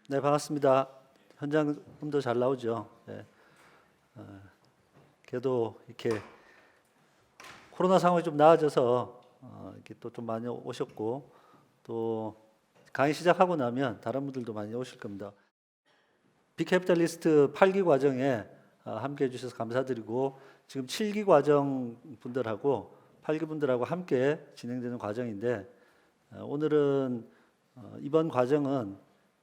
네, 반갑습니다. 현장음도 잘 나오죠? 네. 그래도 이렇게 코로나 상황이 좀 나아져서 이렇게 또 좀 많이 오셨고 또 강의 시작하고 나면 다른 분들도 많이 오실 겁니다. 빅캐피탈리스트 8기 과정에 함께 해주셔서 감사드리고 지금 7기 과정 분들하고 8기 분들하고 함께 진행되는 과정인데 오늘은 이번 과정은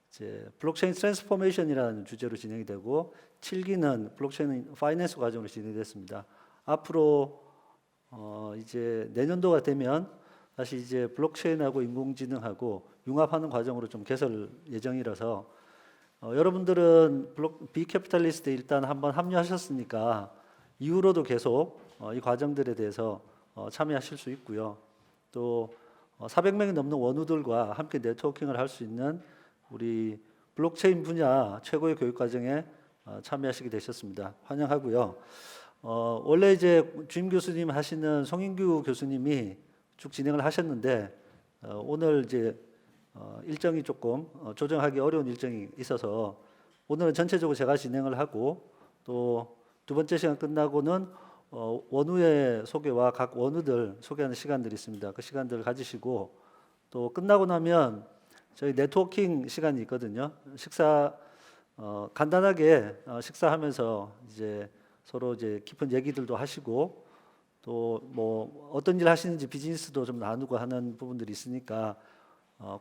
이제 블록체인 트랜스포메이션이라는 주제로 진행이 되고 7기는 블록체인 파이낸스 과정으로 진행됐습니다. 앞으로 이제 내년도가 되면 다시 이제 블록체인하고 인공지능하고 융합하는 과정으로 좀 개설 예정이라서 여러분들은 비캐피탈리스트에 일단 한번 합류하셨으니까 이후로도 계속 이 과정들에 대해서 참여하실 수 있고요. 또 400명이 넘는 원우들과 함께 네트워킹을 할 수 있는 우리 블록체인 분야 최고의 교육 과정에 참여하시게 되셨습니다. 환영하고요. 원래 이제 주임 교수님 하시는 송인규 교수님이 쭉 진행을 하셨는데 오늘 이제 일정이 조금 조정하기 어려운 일정이 있어서 오늘은 전체적으로 제가 진행을 하고 또 두 번째 시간 끝나고는 원우의 소개와 각 원우들 소개하는 시간들이 있습니다. 그 시간들을 가지시고 또 끝나고 나면 저희 네트워킹 시간이 있거든요. 간단하게 식사하면서 이제 서로 이제 깊은 얘기들도 하시고 또 뭐 어떤 일 하시는지 비즈니스도 좀 나누고 하는 부분들이 있으니까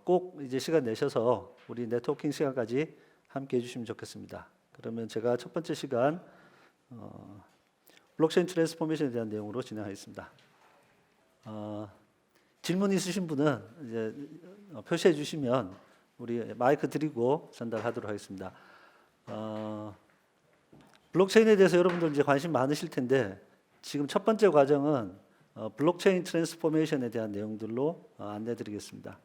꼭 이제 시간 내셔서 우리 네트워킹 시간까지 함께 해주시면 좋겠습니다. 그러면 제가 첫 번째 시간 블록체인 트랜스포메이션에 대한 내용으로 진행하겠습니다. 질문 있으신 분은 이제 표시해 주시면 우리 마이크 드리고 전달하도록 하겠습니다. 블록체인에 대해서 여러분들 이제 관심 많으실 텐데 지금 첫 번째 과정은 블록체인 트랜스포메이션에 대한 내용들로 안내드리겠습니다.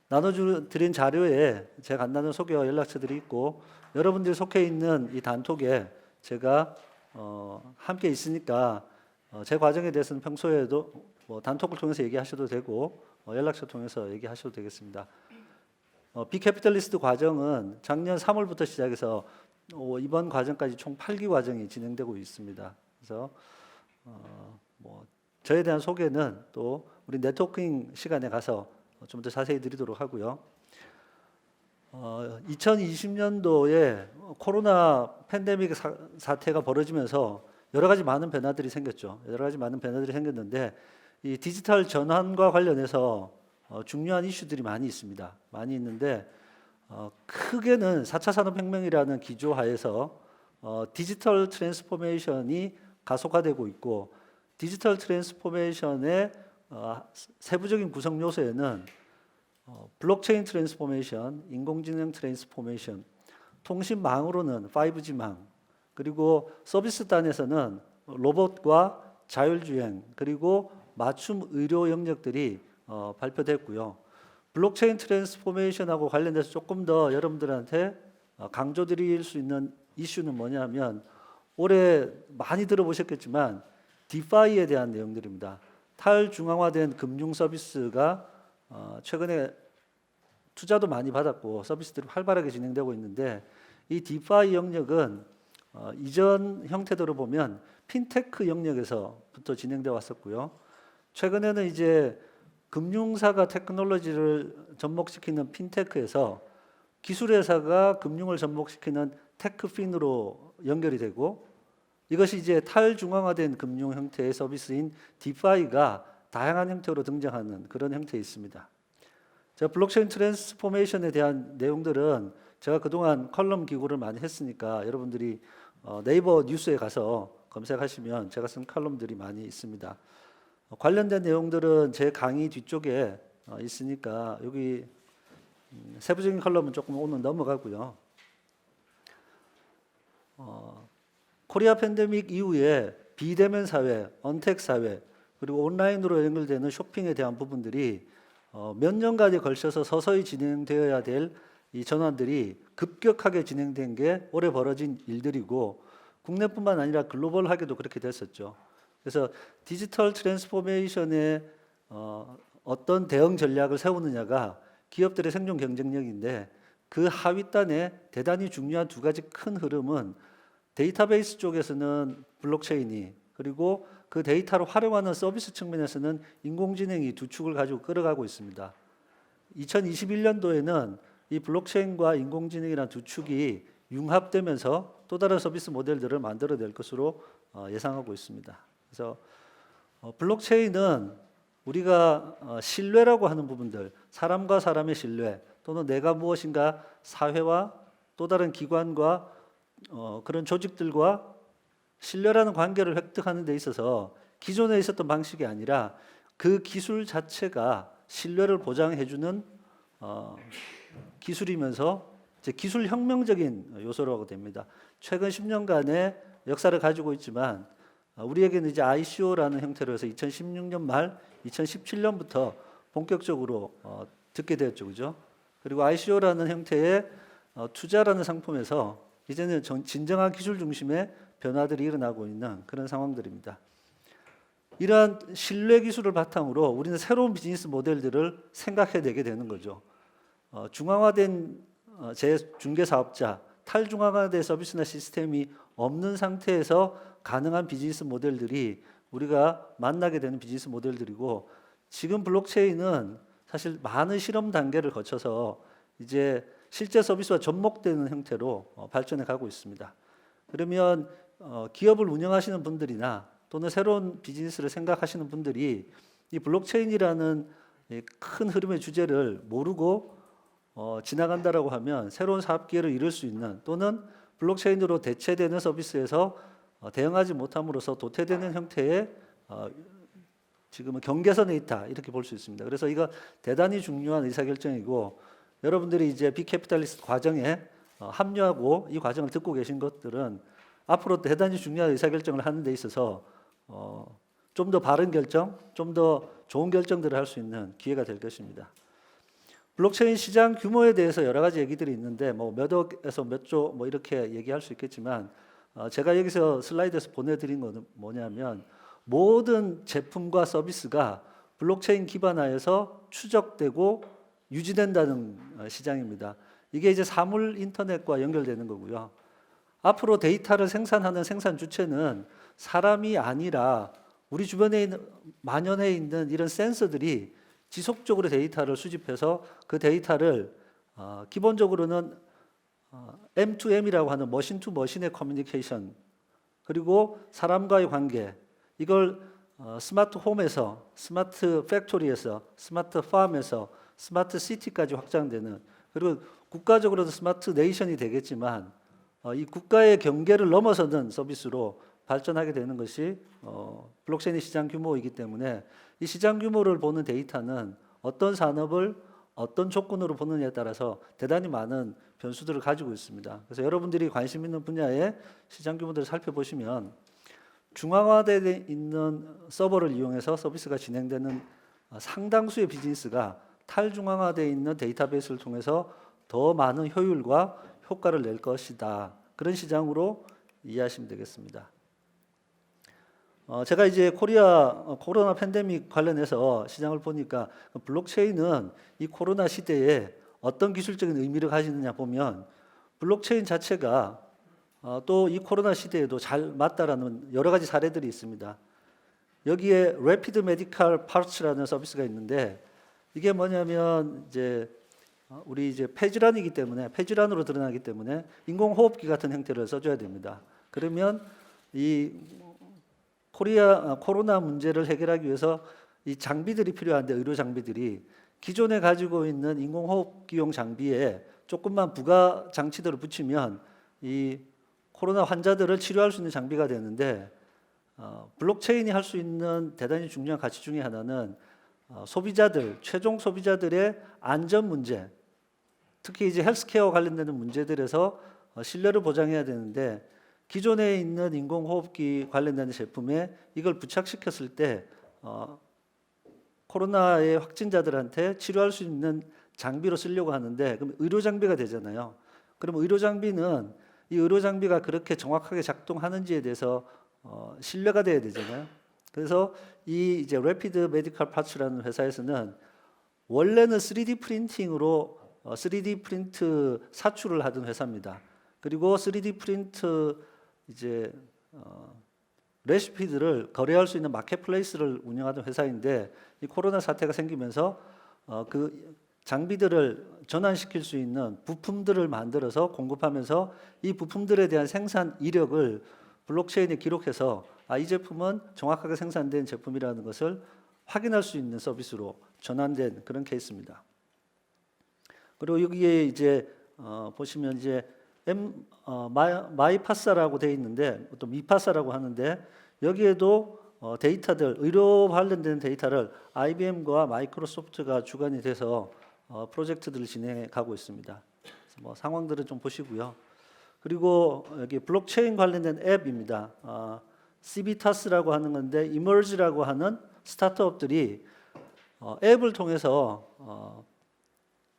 나눠드린 자료에 제 간단한 소개와 연락처들이 있고 여러분들이 속해 있는 이 단톡에 제가 함께 있으니까 제 과정에 대해서는 평소에도 뭐 단톡을 통해서 얘기하셔도 되고 연락처 통해서 얘기하셔도 되겠습니다. 비캐피탈리스트 과정은 작년 3월부터 시작해서 이번 과정까지 총 8기 과정이 진행되고 있습니다. 그래서 뭐 저에 대한 소개는 또 우리 네트워킹 시간에 가서 좀 더 자세히 드리도록 하고요. 2020년도에 코로나 팬데믹 사태가 벌어지면서 여러 가지 많은 변화들이 생겼죠. 여러 가지 많은 변화들이 생겼는데 이 디지털 전환과 관련해서 중요한 이슈들이 많이 있습니다. 많이 있는데 크게는 4차 산업혁명이라는 기조하에서 디지털 트랜스포메이션이 가속화되고 있고 디지털 트랜스포메이션의 세부적인 구성 요소에는 블록체인 트랜스포메이션, 인공지능 트랜스포메이션, 통신망으로는 5G망, 그리고 서비스 단에서는 로봇과 자율주행, 그리고 맞춤 의료 영역들이 발표됐고요. 블록체인 트랜스포메이션하고 관련돼서 조금 더 여러분들한테 강조드릴 수 있는 이슈는 뭐냐면 올해 많이 들어보셨겠지만 디파이에 대한 내용들입니다. 탈중앙화된 금융 서비스가 최근에 투자도 많이 받았고 서비스들이 활발하게 진행되고 있는데 이 디파이 영역은 이전 형태대로 보면 핀테크 영역에서부터 진행되어 왔었고요. 최근에는 이제 금융사가 테크놀로지를 접목시키는 핀테크에서 기술회사가 금융을 접목시키는 테크핀으로 연결이 되고 이것이 이제 탈중앙화된 금융 형태의 서비스인 디파이가 다양한 형태로 등장하는 그런 형태에 있습니다. 제가 블록체인 트랜스포메이션에 대한 내용들은 제가 그동안 컬럼 기고를 많이 했으니까 여러분들이 네이버 뉴스에 가서 검색하시면 제가 쓴 컬럼들이 많이 있습니다. 관련된 내용들은 제 강의 뒤쪽에 있으니까 여기 세부적인 컬럼은 조금 오늘 넘어가고요. 코리아 팬데믹 이후에 비대면 사회, 언택 사회, 그리고 온라인으로 연결되는 쇼핑에 대한 부분들이 몇 년간에 걸쳐서 서서히 진행되어야 될 이 전환들이 급격하게 진행된 게 올해 벌어진 일들이고 국내뿐만 아니라 글로벌하게도 그렇게 됐었죠. 그래서 디지털 트랜스포메이션에 어떤 대응 전략을 세우느냐가 기업들의 생존 경쟁력인데 그 하윗단에 대단히 중요한 두 가지 큰 흐름은 데이터베이스 쪽에서는 블록체인이, 그리고 그 데이터를 활용하는 서비스 측면에서는 인공지능이 두 축을 가지고 끌어가고 있습니다. 2021년도에는 이 블록체인과 인공지능이라는 두 축이 융합되면서 또 다른 서비스 모델들을 만들어낼 것으로 예상하고 있습니다. 그래서 블록체인은 우리가 신뢰라고 하는 부분들, 사람과 사람의 신뢰, 또는 내가 무엇인가 사회와 또 다른 기관과 그런 조직들과 신뢰라는 관계를 획득하는 데 있어서 기존에 있었던 방식이 아니라 그 기술 자체가 신뢰를 보장해주는 기술이면서 이제 기술 혁명적인 요소라고 됩니다. 최근 10년간의 역사를 가지고 있지만 우리에게는 이제 ICO라는 형태로 해서 2016년 말 2017년부터 본격적으로 듣게 되었죠, 그죠? 그리고 ICO라는 형태의 투자라는 상품에서 이제는 진정한 기술 중심의 변화들이 일어나고 있는 그런 상황들입니다. 이러한 신뢰 기술을 바탕으로 우리는 새로운 비즈니스 모델들을 생각해내게 되는 거죠. 중앙화된 중개 사업자, 탈중앙화된 서비스나 시스템이 없는 상태에서 가능한 비즈니스 모델들이 우리가 만나게 되는 비즈니스 모델들이고, 지금 블록체인은 사실 많은 실험 단계를 거쳐서 이제 실제 서비스와 접목되는 형태로 발전해 가고 있습니다. 그러면 기업을 운영하시는 분들이나 또는 새로운 비즈니스를 생각하시는 분들이 이 블록체인이라는 큰 흐름의 주제를 모르고 지나간다라고 하면 새로운 사업 기회를 잃을 수 있는, 또는 블록체인으로 대체되는 서비스에서 대응하지 못함으로써 도태되는 형태의 지금은 경계선에 있다, 이렇게 볼 수 있습니다. 그래서 이거 대단히 중요한 의사결정이고, 여러분들이 이제 빅캐피탈리스트 과정에 합류하고 이 과정을 듣고 계신 것들은 앞으로 대단히 중요한 의사결정을 하는 데 있어서 좀 더 바른 결정, 좀 더 좋은 결정들을 할 수 있는 기회가 될 것입니다. 블록체인 시장 규모에 대해서 여러 가지 얘기들이 있는데 몇 억에서 몇 조 이렇게 얘기할 수 있겠지만, 제가 여기서 슬라이드에서 보내드린 것은 뭐냐면, 모든 제품과 서비스가 블록체인 기반하에서 추적되고 유지된다는 시장입니다. 이게 이제 사물 인터넷과 연결되는 거고요. 앞으로 데이터를 생산하는 생산 주체는 사람이 아니라 우리 주변에 있는, 만연해 있는 이런 센서들이 지속적으로 데이터를 수집해서 그 데이터를 기본적으로는 M2M이라고 하는 머신 투 머신의 커뮤니케이션, 그리고 사람과의 관계, 이걸 스마트 홈에서, 스마트 팩토리에서, 스마트 팜에서, 스마트 시티까지 확장되는, 그리고 국가적으로도 스마트 네이션이 되겠지만 이 국가의 경계를 넘어서는 서비스로 발전하게 되는 것이 블록체인 시장 규모이기 때문에, 이 시장 규모를 보는 데이터는 어떤 산업을 어떤 조건으로 보느냐에 따라서 대단히 많은 변수들을 가지고 있습니다. 그래서 여러분들이 관심 있는 분야의 시장 규모들을 살펴보시면 중앙화되어 있는 서버를 이용해서 서비스가 진행되는 상당수의 비즈니스가 탈중앙화되어 있는 데이터베이스를 통해서 더 많은 효율과 효과를 낼 것이다. 그런 시장으로 이해하시면 되겠습니다. 제가 이제 코로나 팬데믹 관련해서 시장을 보니까 블록체인은 이 코로나 시대에 어떤 기술적인 의미를 가지느냐 보면, 블록체인 자체가 또 이 코로나 시대에도 잘 맞다라는 여러 가지 사례들이 있습니다. 여기에 Rapid Medical Parts라는 서비스가 있는데, 이게 뭐냐면 이제 우리 이제 폐질환이기 때문에, 폐질환으로 드러나기 때문에 인공호흡기 같은 형태를 써줘야 됩니다. 그러면 이 코로나 문제를 해결하기 위해서 이 장비들이 필요한데, 의료 장비들이 기존에 가지고 있는 인공호흡기용 장비에 조금만 부가 장치들을 붙이면 이 코로나 환자들을 치료할 수 있는 장비가 되는데, 블록체인이 할 수 있는 대단히 중요한 가치 중에 하나는 소비자들, 최종 소비자들의 안전 문제, 특히 이제 헬스케어 관련되는 문제들에서 신뢰를 보장해야 되는데, 기존에 있는 인공호흡기 관련된 제품에 이걸 부착시켰을 때 코로나의 확진자들한테 치료할 수 있는 장비로 쓰려고 하는데, 그럼 의료 장비가 되잖아요. 그럼 의료 장비는 이 의료 장비가 그렇게 정확하게 작동하는지에 대해서 신뢰가 돼야 되잖아요. 그래서 이 이제 Rapid Medical Parts라는 회사에서는 원래는 3D 프린팅으로 3D 프린트 사출을 하던 회사입니다. 그리고 3D 프린트 이제 레시피들을 거래할 수 있는 마켓플레이스를 운영하던 회사인데 이 코로나 사태가 생기면서 그 장비들을 전환시킬 수 있는 부품들을 만들어서 공급하면서 이 부품들에 대한 생산 이력을 블록체인에 기록해서 이 제품은 정확하게 생산된 제품이라는 것을 확인할 수 있는 서비스로 전환된 그런 케이스입니다. 그리고 여기에 이제 보시면 이제 마이파사라고 되어 있는데 또 미파사라고 하는데 여기에도 데이터들 의료 관련된 데이터를 IBM과 마이크로소프트가 주관이 돼서 프로젝트들을 진행해 가고 있습니다. 그래서 뭐 상황들을 좀 보시고요. 그리고 여기 블록체인 관련된 앱입니다. CBTAS라고 하는 건데 이머지라고 하는 스타트업들이 앱을 통해서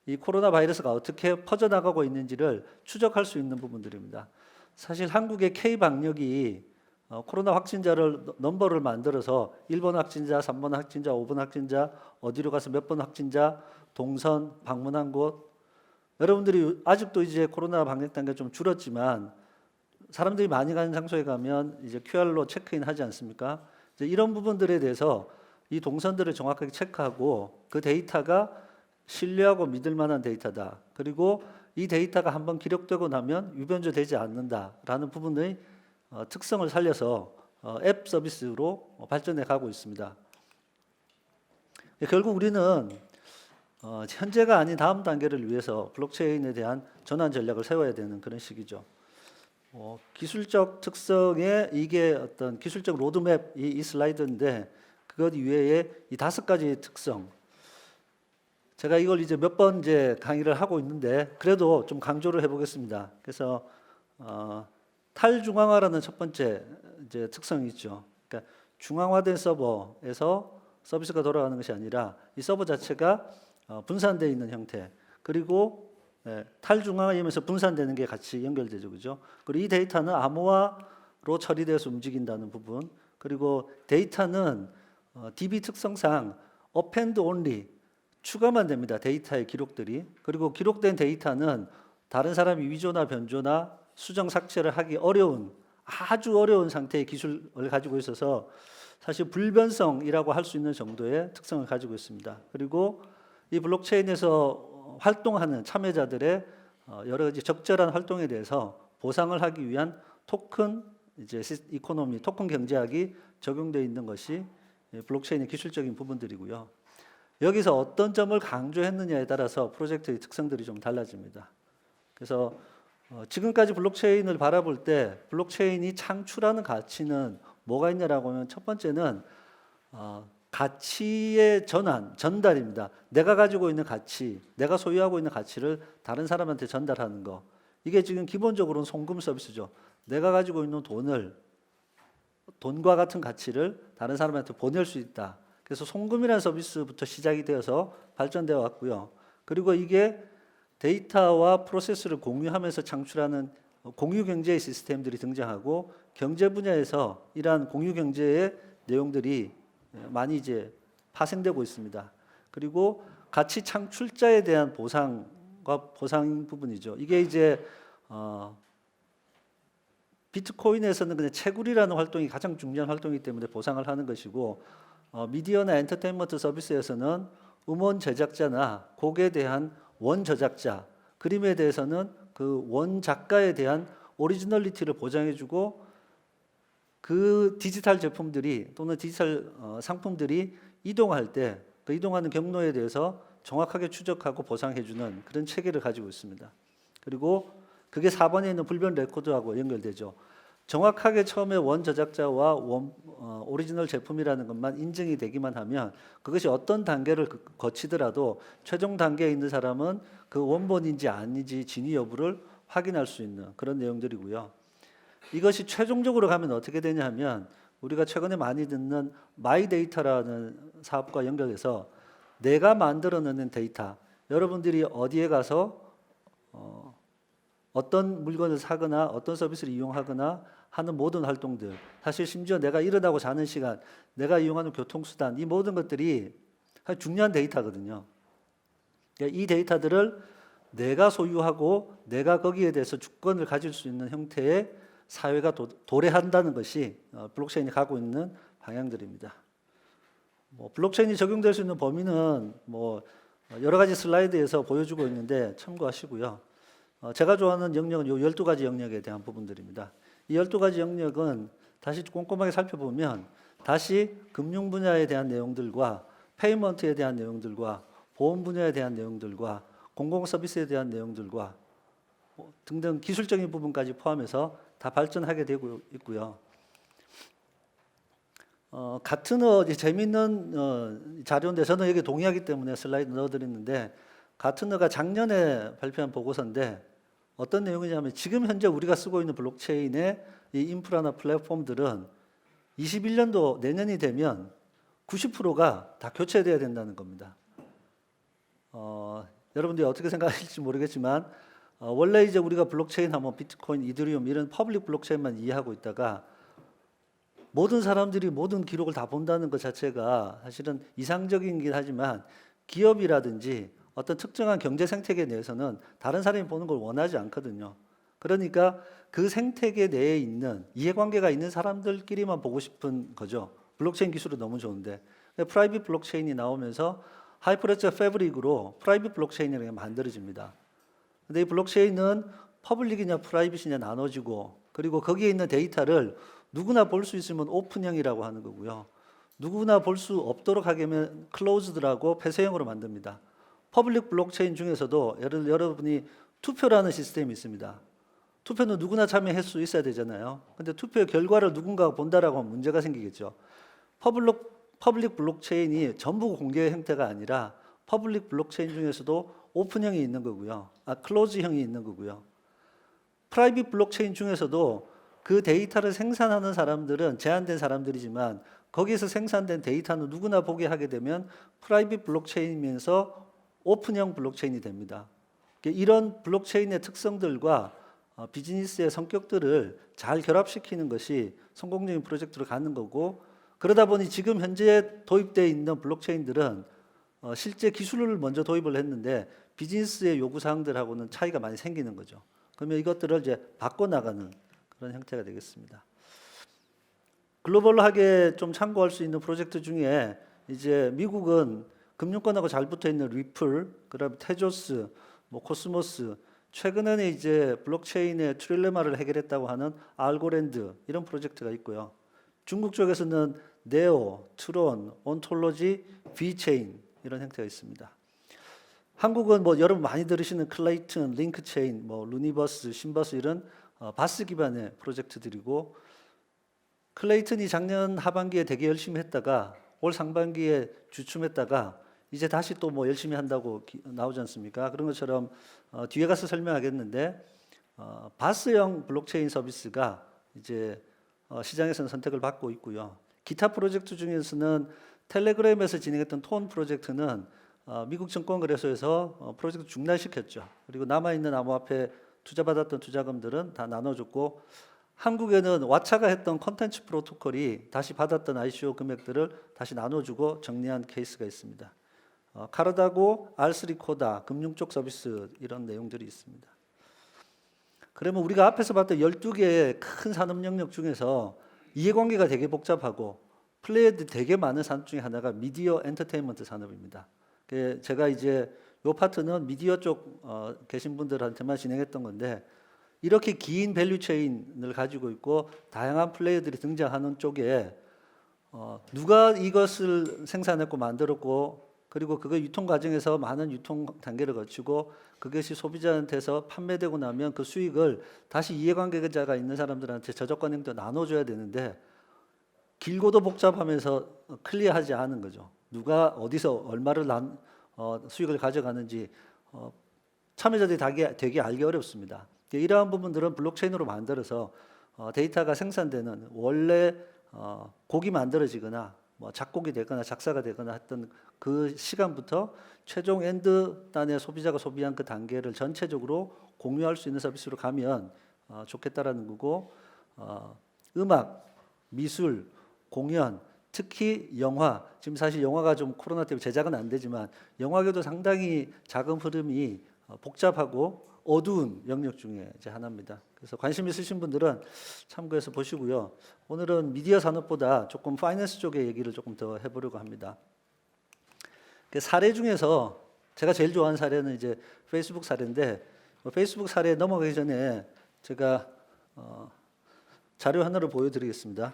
이 코로나 바이러스가 어떻게 퍼져나가고 있는지를 추적할 수 있는 부분들입니다. 사실 한국의 K방역이 코로나 확진자를 넘버를 만들어서 1번 확진자, 3번 확진자, 5번 확진자, 어디로 가서 몇 번 확진자, 동선, 방문한 곳. 여러분들이 아직도 이제 코로나 방역 단계가 좀 줄었지만 사람들이 많이 가는 장소에 가면 이제 QR로 체크인 하지 않습니까? 이제 이런 부분들에 대해서 이 동선들을 정확하게 체크하고 그 데이터가 신뢰하고 믿을 만한 데이터다. 그리고 이 데이터가 한번 기록되고 나면 유변조 되지 않는다라는 부분의 특성을 살려서 앱 서비스로 발전해 가고 있습니다. 결국 우리는 현재가 아닌 다음 단계를 위해서 블록체인에 대한 전환 전략을 세워야 되는 그런 시기죠. 기술적 특성에 이게 어떤 기술적 로드맵 이 슬라이드인데 그것 이외에 이 5가지 특성. 제가 이걸 이제 몇 번 이제 강의를 하고 있는데 그래도 좀 강조를 해보겠습니다. 그래서 탈중앙화라는 첫 번째 이제 특성이 있죠. 그러니까 중앙화된 서버에서 서비스가 돌아가는 것이 아니라 이 서버 자체가 분산되어 있는 형태. 그리고 탈중앙화이면서 분산되는 게 같이 연결되죠, 그죠? 그리고 이 데이터는 암호화로 처리돼서 움직인다는 부분. 그리고 데이터는 DB 특성상 append only 추가만 됩니다. 데이터의 기록들이. 그리고 기록된 데이터는 다른 사람이 위조나 변조나 수정 삭제를 하기 어려운 아주 어려운 상태의 기술을 가지고 있어서 사실 불변성이라고 할 수 있는 정도의 특성을 가지고 있습니다. 그리고 이 블록체인에서 활동하는 참여자들의 여러 가지 적절한 활동에 대해서 보상을 하기 위한 토큰 이제 이코노미, 토큰 경제학이 적용되어 있는 것이 블록체인의 기술적인 부분들이고요. 여기서 어떤 점을 강조했느냐에 따라서 프로젝트의 특성들이 좀 달라집니다. 그래서 지금까지 블록체인을 바라볼 때 블록체인이 창출하는 가치는 뭐가 있냐라고 하면 첫 번째는 가치의 전달입니다. 내가 가지고 있는 가치, 내가 소유하고 있는 가치를 다른 사람한테 전달하는 거. 이게 지금 기본적으로는 송금 서비스죠. 내가 가지고 있는 돈과 같은 가치를 다른 사람한테 보낼 수 있다. 그래서 송금이라는 서비스부터 시작이 되어서 발전되어 왔고요. 그리고 이게 데이터와 프로세스를 공유하면서 창출하는 공유 경제의 시스템들이 등장하고 경제 분야에서 이러한 공유 경제의 내용들이 많이 이제 파생되고 있습니다. 그리고 가치 창출자에 대한 보상과 보상 부분이죠. 이게 이제 비트코인에서는 그냥 채굴이라는 활동이 가장 중요한 활동이기 때문에 보상을 하는 것이고 미디어나 엔터테인먼트 서비스에서는 음원 제작자나 곡에 대한 원 저작자, 그림에 대해서는 그 원 작가에 대한 오리지널리티를 보장해주고 그 디지털 제품들이 또는 디지털 상품들이 이동할 때 그 이동하는 경로에 대해서 정확하게 추적하고 보상해주는 그런 체계를 가지고 있습니다. 그리고 그게 4번에 있는 불변 레코드하고 연결되죠. 정확하게 처음에 원 저작자와 오리지널 제품이라는 것만 인증이 되기만 하면 그것이 어떤 단계를 거치더라도 최종 단계에 있는 사람은 그 원본인지 아닌지 진위 여부를 확인할 수 있는 그런 내용들이고요. 이것이 최종적으로 가면 어떻게 되냐 하면 우리가 최근에 많이 듣는 마이데이터라는 사업과 연결해서 내가 만들어내는 데이터, 여러분들이 어디에 가서 어떤 물건을 사거나 어떤 서비스를 이용하거나 하는 모든 활동들, 사실 심지어 내가 일어나고 자는 시간, 내가 이용하는 교통수단, 이 모든 것들이 중요한 데이터거든요. 이 데이터들을 내가 소유하고 내가 거기에 대해서 주권을 가질 수 있는 형태의 사회가 도래한다는 것이 블록체인이 가고 있는 방향들입니다. 블록체인이 적용될 수 있는 범위는 여러 가지 슬라이드에서 보여주고 있는데 참고하시고요. 제가 좋아하는 영역은 이 12가지 영역에 대한 부분들입니다. 이 12가지 영역은 다시 꼼꼼하게 살펴보면 다시 금융 분야에 대한 내용들과 페이먼트에 대한 내용들과 보험 분야에 대한 내용들과 공공 서비스에 대한 내용들과 등등 기술적인 부분까지 포함해서 다 발전하게 되고 있고요. 가트너 재미있는 자료인데 저는 여기 동의하기 때문에 슬라이드 넣어드렸는데 가트너가 작년에 발표한 보고서인데 어떤 내용이냐면 지금 현재 우리가 쓰고 있는 블록체인의 이 인프라나 플랫폼들은 21년도 내년이 되면 90%가 다 교체돼야 된다는 겁니다. 여러분들이 어떻게 생각하실지 모르겠지만 원래 이제 우리가 블록체인 하면 비트코인, 이더리움 이런 퍼블릭 블록체인만 이해하고 있다가 모든 사람들이 모든 기록을 다 본다는 것 자체가 사실은 이상적이긴 하지만 기업이라든지 어떤 특정한 경제 생태계 내에서는 다른 사람이 보는 걸 원하지 않거든요. 그러니까 그 생태계 내에 있는 이해관계가 있는 사람들끼리만 보고 싶은 거죠. 블록체인 기술은 너무 좋은데 프라이빗 블록체인이 나오면서 하이퍼레저 패브릭으로 프라이빗 블록체인이라는 게 만들어집니다. 근데 이 블록체인은 퍼블릭이냐 프라이빗이냐 나눠지고 그리고 거기에 있는 데이터를 누구나 볼 수 있으면 오픈형이라고 하는 거고요. 누구나 볼 수 없도록 하게 하면 클로즈드라고 폐쇄형으로 만듭니다. 퍼블릭 블록체인 중에서도 여러분이 투표라는 시스템이 있습니다. 투표는 누구나 참여할 수 있어야 되잖아요. 근데 투표의 결과를 누군가가 본다라고 하면 문제가 생기겠죠. 퍼블릭 블록체인이 전부 공개 형태가 아니라 퍼블릭 블록체인 중에서도 오픈형이 있는 거고요. 클로즈형이 있는 거고요. 프라이빗 블록체인 중에서도 그 데이터를 생산하는 사람들은 제한된 사람들이지만 거기에서 생산된 데이터는 누구나 보게 하게 되면 프라이빗 블록체인이면서 오픈형 블록체인이 됩니다. 이런 블록체인의 특성들과 비즈니스의 성격들을 잘 결합시키는 것이 성공적인 프로젝트로 가는 거고 그러다 보니 지금 현재 도입되어 있는 블록체인들은 실제 기술을 먼저 도입을 했는데 비즈니스의 요구사항들하고는 차이가 많이 생기는 거죠. 그러면 이것들을 이제 바꿔나가는 그런 형태가 되겠습니다. 글로벌하게 좀 참고할 수 있는 프로젝트 중에 이제 미국은 금융권하고 잘 붙어 있는 리플, 그다음 테조스, 코스모스, 최근에는 이제 블록체인의 트릴레마를 해결했다고 하는 알고랜드 이런 프로젝트가 있고요. 중국 쪽에서는 네오, 트론, 온톨로지, 비체인 이런 형태가 있습니다. 한국은 여러분 많이 들으시는 클레이튼, 링크체인, 루니버스, 신버스 이런 바스 기반의 프로젝트들이고 클레이튼이 작년 하반기에 되게 열심히 했다가 올 상반기에 주춤했다가 이제 다시 또 열심히 한다고 나오지 않습니까? 그런 것처럼 뒤에 가서 설명하겠는데 바스형 블록체인 서비스가 이제 시장에서는 선택을 받고 있고요. 기타 프로젝트 중에서는 텔레그램에서 진행했던 톤 프로젝트는 미국 증권거래소에서 프로젝트 중단시켰죠. 그리고 남아있는 암호화폐 투자받았던 투자금들은 다 나눠줬고 한국에는 왓차가 했던 컨텐츠 프로토콜이 다시 받았던 ICO 금액들을 다시 나눠주고 정리한 케이스가 있습니다. 카르다고, R3 코다, 금융 쪽 서비스 이런 내용들이 있습니다. 그러면 우리가 앞에서 봤던 12개의 큰 산업 영역 중에서 이해관계가 되게 복잡하고 플레이어들이 되게 많은 산업 중에 하나가 미디어 엔터테인먼트 산업입니다. 제가 이제 이 파트는 미디어 쪽 계신 분들한테만 진행했던 건데 이렇게 긴 밸류 체인을 가지고 있고 다양한 플레이어들이 등장하는 쪽에 누가 이것을 생산했고 만들었고 그리고 그거 유통 과정에서 많은 유통 단계를 거치고 그것이 소비자한테서 판매되고 나면 그 수익을 다시 이해관계자가 있는 사람들한테 저작권행도 나눠줘야 되는데 길고도 복잡하면서 클리어하지 않은 거죠. 누가 어디서 얼마를 수익을 가져가는지 참여자들이 되게 알기 어렵습니다. 이러한 부분들은 블록체인으로 만들어서 데이터가 생산되는 원래 곡이 만들어지거나 작곡이 되거나 작사가 되거나 했던 그 시간부터 최종 엔드 단의 소비자가 소비한 그 단계를 전체적으로 공유할 수 있는 서비스로 가면 좋겠다라는 거고 음악, 미술, 공연, 특히 영화, 지금 사실 영화가 좀 코로나 때문에 제작은 안 되지만 영화계도 상당히 자금 흐름이 복잡하고 어두운 영역 중에 이제 하나입니다. 그래서 관심 있으신 분들은 참고해서 보시고요. 오늘은 미디어 산업보다 조금 파이낸스 쪽의 얘기를 조금 더 해보려고 합니다. 그 사례 중에서 제가 제일 좋아하는 사례는 이제 페이스북 사례인데, 페이스북 사례에 넘어가기 전에 제가 자료 하나를 보여드리겠습니다.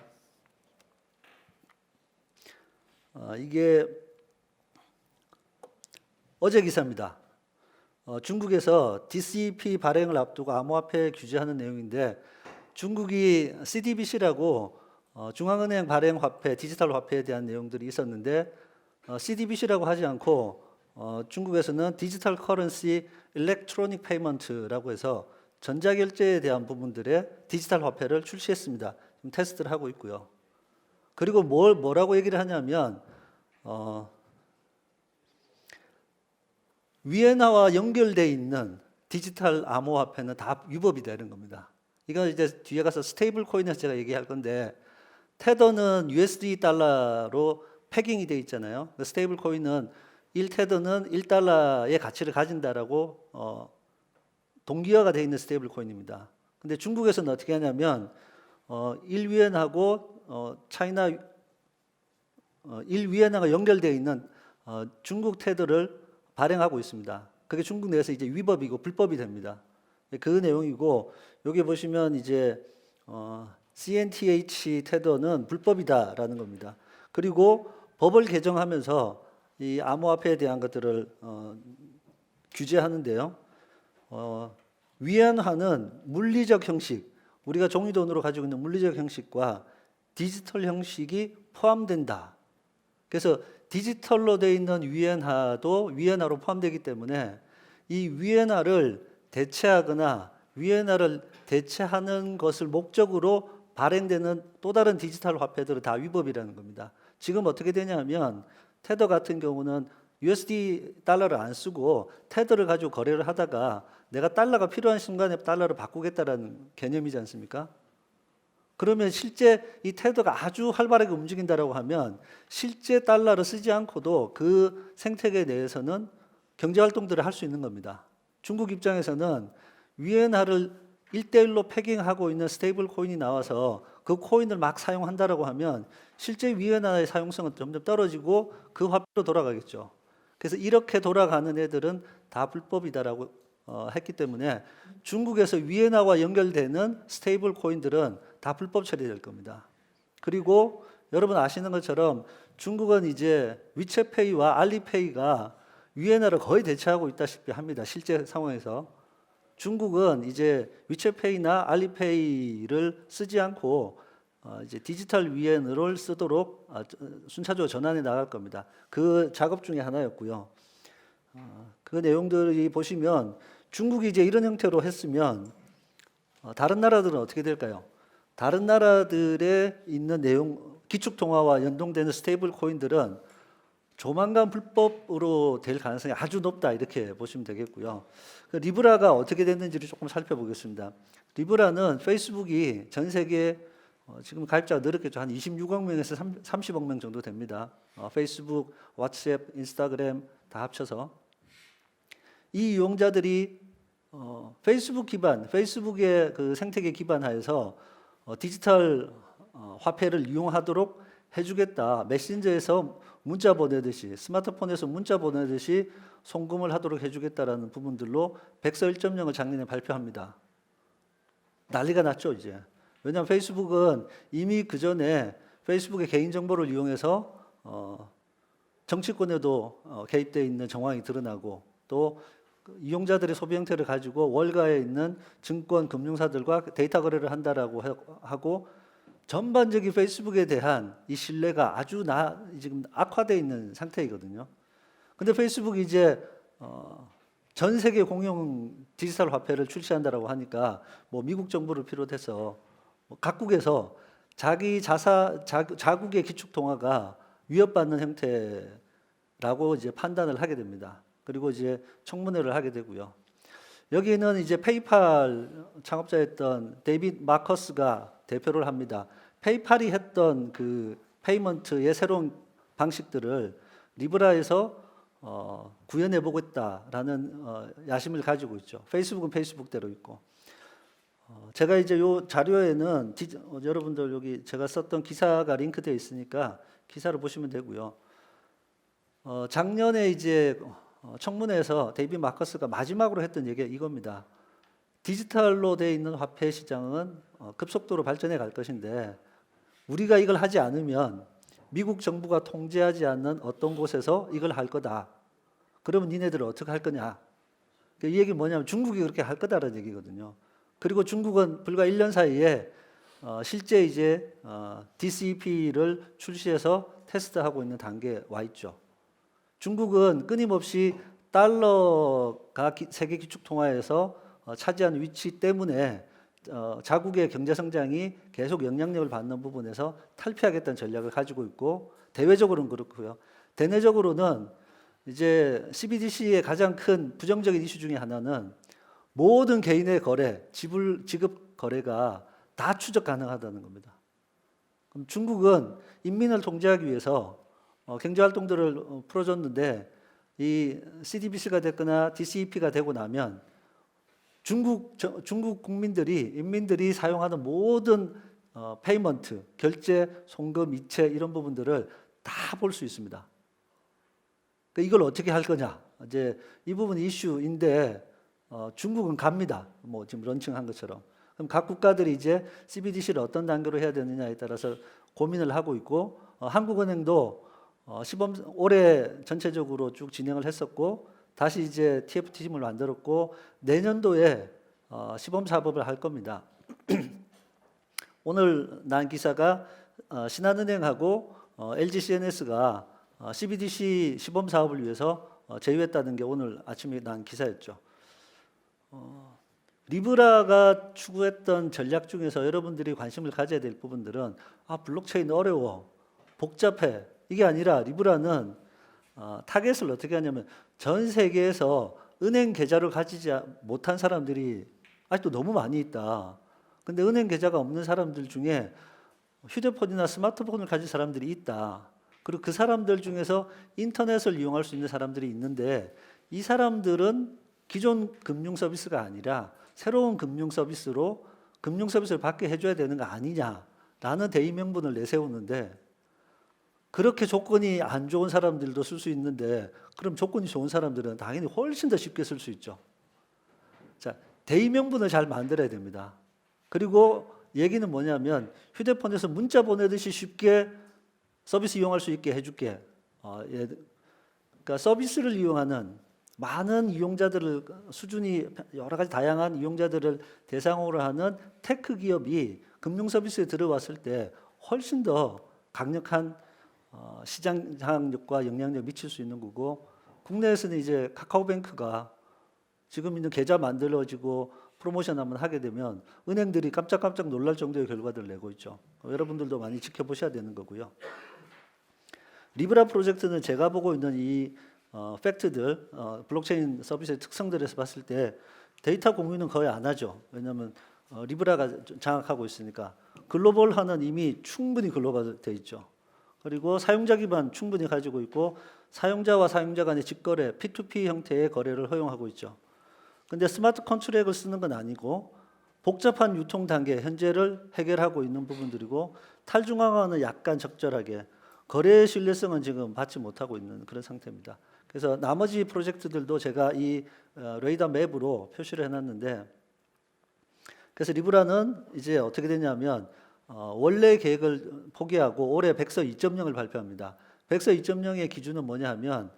이게 어제 기사입니다. 중국에서 DCP 발행을 앞두고 암호화폐 규제하는 내용인데, 중국이 CDBC라고 중앙은행 발행 화폐, 디지털 화폐에 대한 내용들이 있었는데, CDBC라고 하지 않고 중국에서는 디지털 커런시 일렉트로닉 페이먼트라고 해서 전자결제에 대한 부분들의 디지털 화폐를 출시했습니다. 지금 테스트를 하고 있고요. 그리고 뭐라고 얘기를 하냐면 위엔화와 연결되어 있는 디지털 암호화폐는 다 위법이 되는 겁니다. 이건 이제 뒤에 가서 스테이블 코인에서 제가 얘기할 건데, 테더는 USD 달러로 패깅이 되어 있잖아요. 스테이블 코인은 1테더는 1달러의 가치를 가진다라고 동기화가 되어 있는 스테이블 코인입니다. 근데 중국에서는 어떻게 하냐면 1위엔하고 차이나 1위엔화가 연결되어 있는 중국 테더를 발행하고 있습니다. 그게 중국 내에서 이제 위법이고 불법이 됩니다. 그 내용이고, 여기 보시면 이제 CNTH 테더는 불법이다라는 겁니다. 그리고 법을 개정하면서 이 암호화폐에 대한 것들을 규제하는데요. 위안화는 물리적 형식, 우리가 종이돈으로 가지고 있는 물리적 형식과 디지털 형식이 포함된다. 그래서 디지털로 되어 있는 위엔화도 위엔화로 포함되기 때문에 이 위엔화를 대체하거나 위엔화를 대체하는 것을 목적으로 발행되는 또 다른 디지털 화폐들은 다 위법이라는 겁니다. 지금 어떻게 되냐면 테더 같은 경우는 USD 달러를 안 쓰고 테더를 가지고 거래를 하다가 내가 달러가 필요한 순간에 달러를 바꾸겠다라는 개념이지 않습니까? 그러면 실제 이 테더가 아주 활발하게 움직인다라고 하면 실제 달러를 쓰지 않고도 그 생태계 내에서는 경제 활동들을 할 수 있는 겁니다. 중국 입장에서는 위엔화를 1대1로 패깅하고 있는 스테이블 코인이 나와서 그 코인을 막 사용한다라고 하면 실제 위엔화의 사용성은 점점 떨어지고 그 화폐로 돌아가겠죠. 그래서 이렇게 돌아가는 애들은 다 불법이다라고 했기 때문에 중국에서 위엔화와 연결되는 스테이블 코인들은 다 불법 처리될 겁니다. 그리고 여러분 아시는 것처럼 중국은 이제 위챗페이와 알리페이가 위엔화를 거의 대체하고 있다시피 합니다. 실제 상황에서 중국은 이제 위챗페이나 알리페이를 쓰지 않고 이제 디지털 위엔화를 쓰도록 순차적으로 전환해 나갈 겁니다. 그 작업 중에 하나였고요. 그 내용들이 보시면 중국이 이제 이런 형태로 했으면 다른 나라들은 어떻게 될까요? 다른 나라들에 있는 내용, 기축통화와 연동되는 스테이블 코인들은 조만간 불법으로 될 가능성이 아주 높다, 이렇게 보시면 되겠고요. 그 리브라가 어떻게 됐는지를 조금 살펴보겠습니다. 리브라는 페이스북이 전 세계에 지금 가입자가 늘었겠죠. 한 26억 명에서 30억 명 정도 됩니다. 페이스북, 왓츠앱, 인스타그램 다 합쳐서 이 이용자들이 페이스북 기반, 페이스북의 그 생태계 기반하에서 디지털 화폐를 이용하도록 해주겠다. 메신저에서 문자 보내듯이, 스마트폰에서 문자 보내듯이 송금을 하도록 해주겠다라는 부분들로 백서 1.0을 작년에 발표합니다. 난리가 났죠, 이제. 왜냐하면 페이스북은 이미 그 전에 페이스북의 개인정보를 이용해서 정치권에도 개입되어 있는 정황이 드러나고, 또 이용자들의 소비 형태를 가지고 월가에 있는 증권 금융사들과 데이터 거래를 한다라고 하고, 전반적인 페이스북에 대한 이 신뢰가 아주 지금 악화되어 있는 상태이거든요. 근데 페이스북이 이제 전 세계 공용 디지털 화폐를 출시한다라고 하니까 뭐 미국 정부를 비롯해서 각국에서 자국의 기축 통화가 위협받는 형태라고 이제 판단을 하게 됩니다. 그리고 이제 청문회를 하게 되고요. 여기는 이제 페이팔 창업자였던 데이빗 마커스가 대표를 합니다. 페이팔이 했던 그 페이먼트의 새로운 방식들을 리브라에서 구현해 보겠다라는 야심을 가지고 있죠. 페이스북은 페이스북대로 있고. 제가 이제 요 자료에는 여러분들 여기 제가 썼던 기사가 링크되어 있으니까 기사를 보시면 되고요. 작년에 이제 청문회에서 데이비 마커스가 마지막으로 했던 얘기가 이겁니다. 디지털로 되어 있는 화폐 시장은 급속도로 발전해 갈 것인데 우리가 이걸 하지 않으면 미국 정부가 통제하지 않는 어떤 곳에서 이걸 할 거다. 그러면 니네들은 어떻게 할 거냐? 이 얘기는 뭐냐면 중국이 그렇게 할 거다라는 얘기거든요. 그리고 중국은 불과 1년 사이에 실제 이제 DCP를 출시해서 테스트하고 있는 단계에 와 있죠. 중국은 끊임없이 달러가 세계 기축 통화에서 차지하는 위치 때문에 자국의 경제 성장이 계속 영향력을 받는 부분에서 탈피하겠다는 전략을 가지고 있고 대외적으로는 그렇고요. 대내적으로는 이제 CBDC의 가장 큰 부정적인 이슈 중에 하나는 모든 개인의 거래, 지급 거래가 다 추적 가능하다는 겁니다. 그럼 중국은 인민을 통제하기 위해서 경제 활동들을 풀어줬는데 이 CDBC가 됐거나 DCEP가 되고 나면 중국 인민들이 사용하는 모든 페이먼트, 결제, 송금, 이체 이런 부분들을 다 볼 수 있습니다. 그러니까 이걸 어떻게 할 거냐? 이제 이 부분이 이슈인데 중국은 갑니다. 뭐 지금 런칭한 것처럼. 그럼 각 국가들이 이제 CBDC를 어떤 단계로 해야 되느냐에 따라서 고민을 하고 있고 한국은행도 올해 전체적으로 쭉 진행을 했었고 다시 이제 TFT팀을 만들었고 내년도에 시범 사업을 할 겁니다. 오늘 난 기사가 신한은행하고 LG CNS가 CBDC 시범 사업을 위해서 제휴했다는 게 오늘 아침에 난 기사였죠. 리브라가 추구했던 전략 중에서 여러분들이 관심을 가져야 될 부분들은 블록체인 어려워, 복잡해 이게 아니라 리브라는 타겟을 어떻게 하냐면 전 세계에서 은행 계좌를 가지지 못한 사람들이 아직도 너무 많이 있다. 근데 은행 계좌가 없는 사람들 중에 휴대폰이나 스마트폰을 가진 사람들이 있다. 그리고 그 사람들 중에서 인터넷을 이용할 수 있는 사람들이 있는데 이 사람들은 기존 금융 서비스가 아니라 새로운 금융 서비스를 받게 해줘야 되는 거 아니냐라는 대의 명분을 내세우는데 그렇게 조건이 안 좋은 사람들도 쓸 수 있는데 그럼 조건이 좋은 사람들은 당연히 훨씬 더 쉽게 쓸 수 있죠. 자, 대의 명분을 잘 만들어야 됩니다. 그리고 얘기는 뭐냐면 휴대폰에서 문자 보내듯이 쉽게 서비스 이용할 수 있게 해줄게. 그러니까 서비스를 이용하는 많은 이용자들을 수준이 여러 가지 다양한 이용자들을 대상으로 하는 테크 기업이 금융 서비스에 들어왔을 때 훨씬 더 강력한 시장 장악력과 영향력을 미칠 수 있는 거고 국내에서는 이제 카카오뱅크가 지금 있는 계좌 만들어지고 프로모션 한번 하게 되면 은행들이 깜짝깜짝 놀랄 정도의 결과들을 내고 있죠. 여러분들도 많이 지켜보셔야 되는 거고요. 리브라 프로젝트는 제가 보고 있는 이 팩트들, 블록체인 서비스의 특성들에서 봤을 때 데이터 공유는 거의 안 하죠. 왜냐하면 리브라가 장악하고 있으니까. 글로벌화는 이미 충분히 글로벌화되어 있죠. 그리고 사용자 기반 충분히 가지고 있고 사용자와 사용자 간의 직거래, P2P 형태의 거래를 허용하고 있죠. 근데 스마트 컨트랙을 쓰는 건 아니고 복잡한 유통 단계, 현재를 해결하고 있는 부분들이고 탈중앙화는 약간 적절하게 거래의 신뢰성은 지금 받지 못하고 있는 그런 상태입니다. 그래서 나머지 프로젝트들도 제가 이 레이더 맵으로 표시를 해놨는데 그래서 리브라는 이제 어떻게 되냐면 원래 계획을 포기하고 올해 백서 2.0을 발표합니다. 백서 2.0의 기준은 뭐냐 하면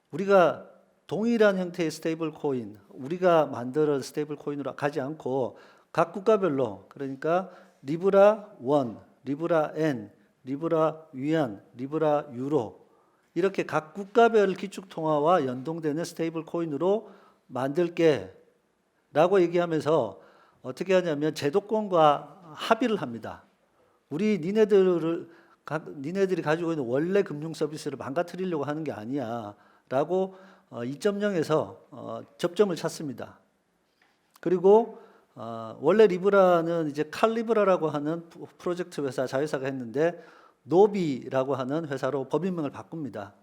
우리가 동일한 형태의 스테이블 코인, 우리가 만드는 스테이블 코인으로 가지 않고 각 국가별로 그러니까 리브라 1, 리브라 N, 리브라 위안, 리브라 유로 이렇게 각 국가별 기축통화와 연동되는 스테이블 코인으로 만들게 라고 얘기하면서 어떻게 하냐면 제도권과 합의를 합니다. 니네들이 가지고 있는 원래 금융 서비스를 망가뜨리려고 하는 게 아니야 라고 2.0에서 접점을 찾습니다. 그리고 원래 리브라는 이제 칼리브라라고 하는 프로젝트 회사 자회사가 했는데 노비라고 하는 회사로 법인명을 바꿉니다.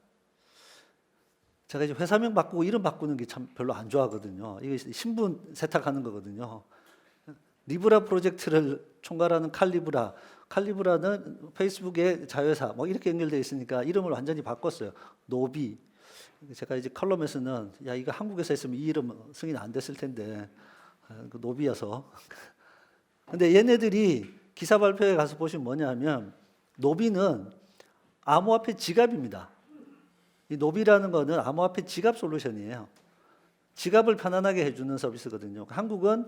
제가 이제 회사명 바꾸고 이름 바꾸는 게 참 별로 안 좋아하거든요. 이게 신분 세탁하는 거거든요. 리브라 프로젝트를 총괄하는 칼리브라. 칼리브라는 페이스북의 자회사 뭐 이렇게 연결되어 있으니까 이름을 완전히 바꿨어요. 노비. 제가 이제 컬럼에서는 야 이거 한국에서 했으면 이 이름 승인 안 됐을 텐데 그 노비여서. 근데 얘네들이 기사 발표에 가서 보시면 뭐냐면 노비는 암호화폐 지갑입니다. 이 노비라는 거는 암호화폐 지갑 솔루션이에요. 지갑을 편안하게 해주는 서비스거든요. 한국은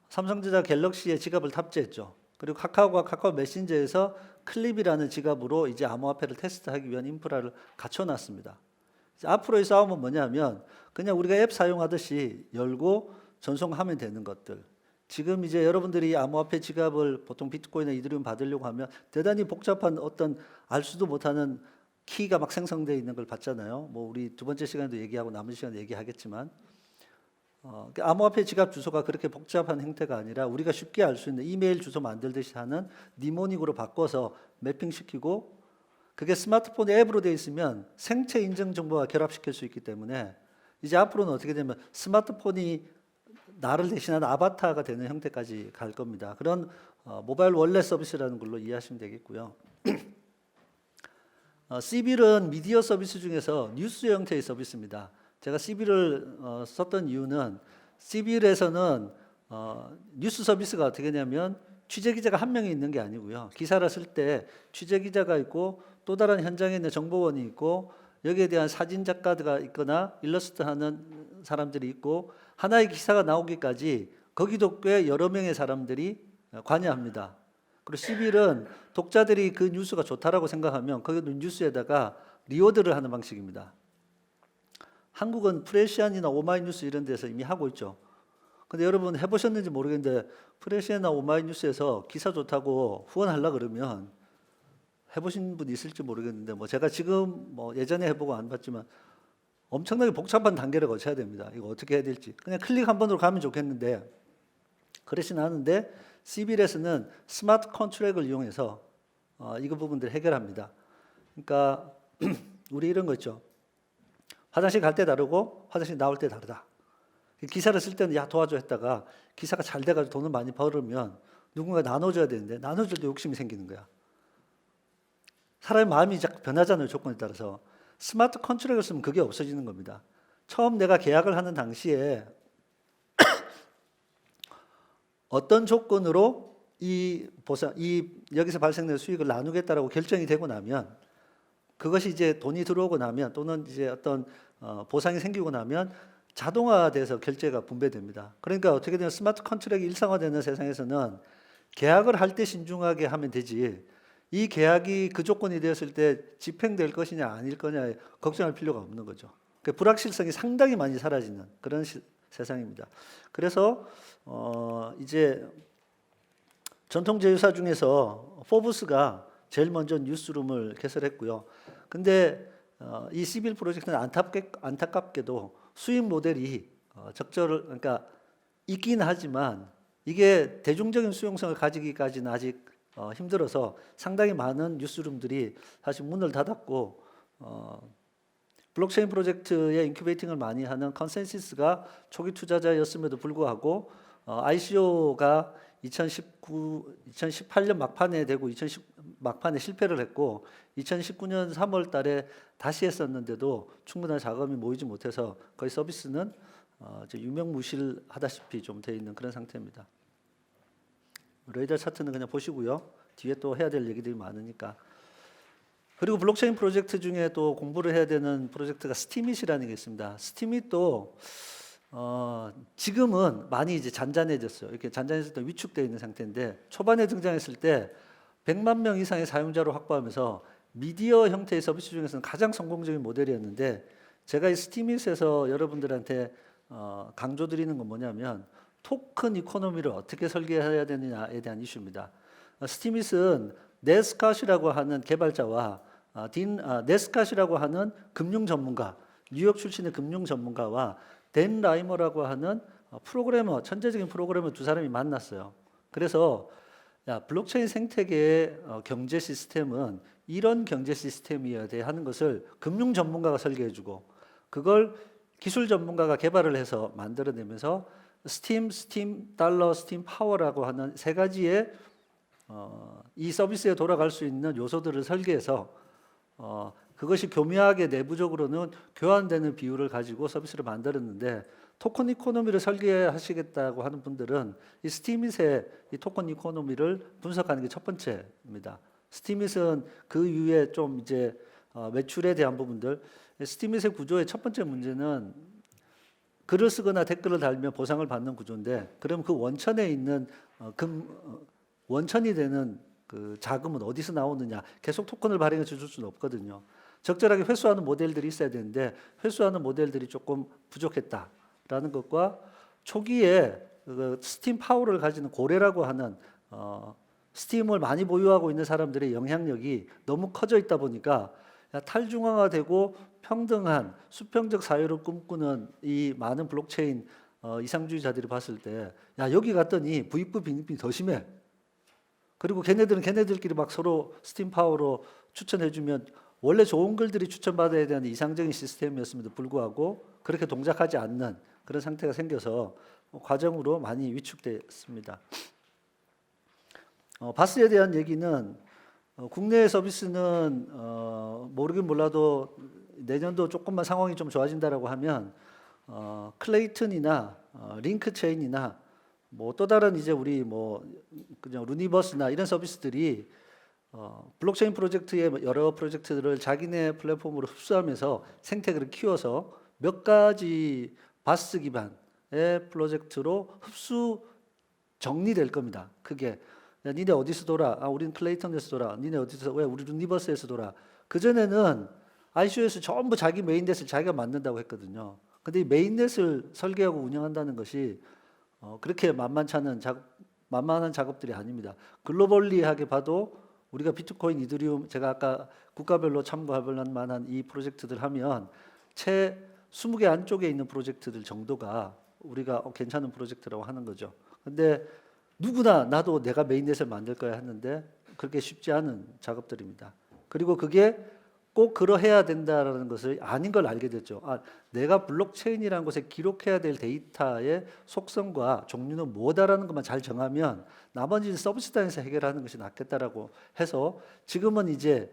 삼성전자 갤럭시에 지갑을 탑재했죠. 그리고 카카오가 카카오 메신저에서 클립이라는 지갑으로 이제 암호화폐를 테스트하기 위한 인프라를 갖춰놨습니다. 앞으로의 싸움은 뭐냐면 그냥 우리가 앱 사용하듯이 열고 전송하면 되는 것들. 지금 이제 여러분들이 암호화폐 지갑을 보통 비트코인이나 이더리움 받으려고 하면 대단히 복잡한 어떤 알 수도 못하는 키가 막 생성되어 있는 걸 봤잖아요. 뭐 우리 두 번째 시간에도 얘기하고 남은 시간에 얘기하겠지만 암호화폐 지갑 주소가 그렇게 복잡한 형태가 아니라 우리가 쉽게 알 수 있는 이메일 주소 만들듯이 하는 니모닉으로 바꿔서 매핑시키고 그게 스마트폰 앱으로 되어 있으면 생체 인증 정보와 결합시킬 수 있기 때문에 이제 앞으로는 어떻게 되면 스마트폰이 나를 대신하는 아바타가 되는 형태까지 갈 겁니다. 그런 모바일 월렛 서비스라는 걸로 이해하시면 되겠고요. CBIL은 미디어 서비스 중에서 뉴스 형태의 서비스입니다. 제가 CBIL을 썼던 이유는 CBIL에서는 뉴스 서비스가 어떻게 되냐면 취재기자가 한 명이 있는 게 아니고요. 기사를 쓸 때 취재기자가 있고 또 다른 현장에 있는 정보원이 있고 여기에 대한 사진 작가가 있거나 일러스트 하는 사람들이 있고 하나의 기사가 나오기까지 거기도 꽤 여러 명의 사람들이 관여합니다. 그리고 CBIL은 독자들이 그 뉴스가 좋다라고 생각하면 그 뉴스에다가 리워드를 하는 방식입니다. 한국은 프레시안이나 오마이뉴스 이런 데서 이미 하고 있죠. 근데 여러분 해보셨는지 모르겠는데 프레시안이나 오마이뉴스에서 기사 좋다고 후원하려고 그러면 해보신 분 있을지 모르겠는데 뭐 제가 지금 뭐 예전에 해보고 안 봤지만 엄청나게 복잡한 단계를 거쳐야 됩니다. 이거 어떻게 해야 될지. 그냥 클릭 한 번으로 가면 좋겠는데 그렇진 않은데 CBIL에서는 스마트 컨트랙을 이용해서 이거 부분들을 해결합니다. 그러니까 우리 이런 거 있죠. 화장실 갈 때 다르고 화장실 나올 때 다르다. 기사를 쓸 때는 야 도와줘 했다가 기사가 잘 돼가지고 돈을 많이 벌으면 누군가 나눠줘야 되는데 나눠줄 때 욕심이 생기는 거야. 사람의 마음이 자꾸 변하잖아요. 조건에 따라서. 스마트 컨트랙을 쓰면 그게 없어지는 겁니다. 처음 내가 계약을 하는 당시에 어떤 조건으로 이 여기서 발생된 수익을 나누겠다라고 결정이 되고 나면 그것이 이제 돈이 들어오고 나면 또는 이제 어떤 보상이 생기고 나면 자동화돼서 결제가 분배됩니다. 그러니까 어떻게 되면 스마트 컨트랙이 일상화되는 세상에서는 계약을 할 때 신중하게 하면 되지 이 계약이 그 조건이 되었을 때 집행될 것이냐 아닐 거냐에 걱정할 필요가 없는 거죠. 그 불확실성이 상당히 많이 사라지는 그런 세상입니다. 그래서 이제 전통 제휴사 중에서 포브스가 제일 먼저 뉴스룸을 개설했고요. 근데 이 CBIL 프로젝트는 안타깝게도 수익 모델이 그러니까 있긴 하지만 이게 대중적인 수용성을 가지기까지는 아직 힘들어서 상당히 많은 뉴스룸들이 사실 문을 닫았고 블록체인 프로젝트의 인큐베이팅을 많이 하는 컨센시스가 초기 투자자였음에도 불구하고 ICO가 2018년 막판에 되고 2010 막판에 실패를 했고 2019년 3월 달에 다시 했었는데도 충분한 자금이 모이지 못해서 거의 서비스는 유명무실하다시피 좀 돼 있는 그런 상태입니다. 레이더 차트는 그냥 보시고요. 뒤에 또 해야 될 얘기들이 많으니까. 그리고 블록체인 프로젝트 중에 또 공부를 해야 되는 프로젝트가 스티밋이라는 게 있습니다. 스티밋도 지금은 많이 이제 잔잔해졌어요. 이렇게 잔잔해질 때 위축되어 있는 상태인데 초반에 등장했을 때 100만 명 이상의 사용자로 확보하면서 미디어 형태의 서비스 중에서는 가장 성공적인 모델이었는데 제가 이 스티밋에서 여러분들한테 강조드리는 건 뭐냐면 토큰 이코노미를 어떻게 설계해야 되느냐에 대한 이슈입니다. 스티밋은 네스캇이라고 하는 개발자와 네스캇이라고 하는 금융 전문가, 뉴욕 출신의 금융 전문가와 댄 라이머라고 하는 프로그래머, 천재적인 프로그래머 두 사람이 만났어요. 그래서 블록체인 생태계의 경제 시스템은 이런 경제 시스템이어야 돼 하는 것을 금융 전문가가 설계해주고 그걸 기술 전문가가 개발을 해서 만들어내면서 스팀 달러, 스팀 파워라고 하는 세 가지의 이 서비스에 돌아갈 수 있는 요소들을 설계해서 그것이 교묘하게 내부적으로는 교환되는 비율을 가지고 서비스를 만들었는데, 토큰 이코노미를 설계하시겠다고 하는 분들은 이 스티밋의 이 토큰 이코노미를 분석하는 게 첫 번째입니다. 스티밋은 그 이후에 좀 이제 매출에 대한 부분들, 스티밋의 구조의 첫 번째 문제는 글을 쓰거나 댓글을 달면 보상을 받는 구조인데, 그럼 그 원천에 있는 원천이 되는 그 자금은 어디서 나오느냐? 계속 토큰을 발행해 줄 수는 없거든요. 적절하게 회수하는 모델들이 있어야 되는데 회수하는 모델들이 조금 부족했다라는 것과, 초기에 그 스팀 파워를 가지는 고래라고 하는 스팀을 많이 보유하고 있는 사람들의 영향력이 너무 커져 있다 보니까 탈중앙화되고 평등한 수평적 사회를 꿈꾸는 이 많은 블록체인 이상주의자들이 봤을 때, 야 여기 갔더니 부익부 빈익빈이 더 심해. 그리고 걔네들은 걔네들끼리 막 서로 스팀 파워로 추천해주면 원래 좋은 글들이 추천받아야 되는 이상적인 시스템이었음에도 불구하고 그렇게 동작하지 않는 그런 상태가 생겨서 과정으로 많이 위축됐습니다. 바스에 대한 얘기는 국내 서비스는 모르긴 몰라도 내년도 조금만 상황이 좀 좋아진다라고 하면 클레이튼이나 링크체인이나 뭐 또 다른 이제 우리 뭐 그냥 루니버스나 이런 서비스들이 블록체인 프로젝트의 여러 프로젝트들을 자기네 플랫폼으로 흡수하면서 생태계를 키워서 몇 가지 바스 기반의 프로젝트로 흡수 정리될 겁니다. 그게 야, 니네 어디서 돌아? 아, 우리는 클레이턴에서 돌아. 니네 어디서? 왜? 우리 루니버스에서 돌아. 그전에는 ICO에서 전부 자기 메인넷을 자기가 만든다고 했거든요. 근데 이 메인넷을 설계하고 운영한다는 것이 그렇게 만만한 작업들이 아닙니다. 글로벌리하게 봐도 우리가 비트코인, 이더리움, 제가 아까 국가별로 참고할 만한 이 프로젝트들 하면 채 20개 안쪽에 있는 프로젝트들 정도가 우리가 괜찮은 프로젝트라고 하는 거죠. 근데 누구나 나도 내가 메인넷을 만들 거야 했는데 그렇게 쉽지 않은 작업들입니다. 그리고 그게 꼭 그러해야 된다라는 것을 아닌 걸 알게 됐죠. 아, 내가 블록체인이라는 곳에 기록해야 될 데이터의 속성과 종류는 뭐다라는 것만 잘 정하면 나머지는 서비스 단에서 해결하는 것이 낫겠다라고 해서 지금은 이제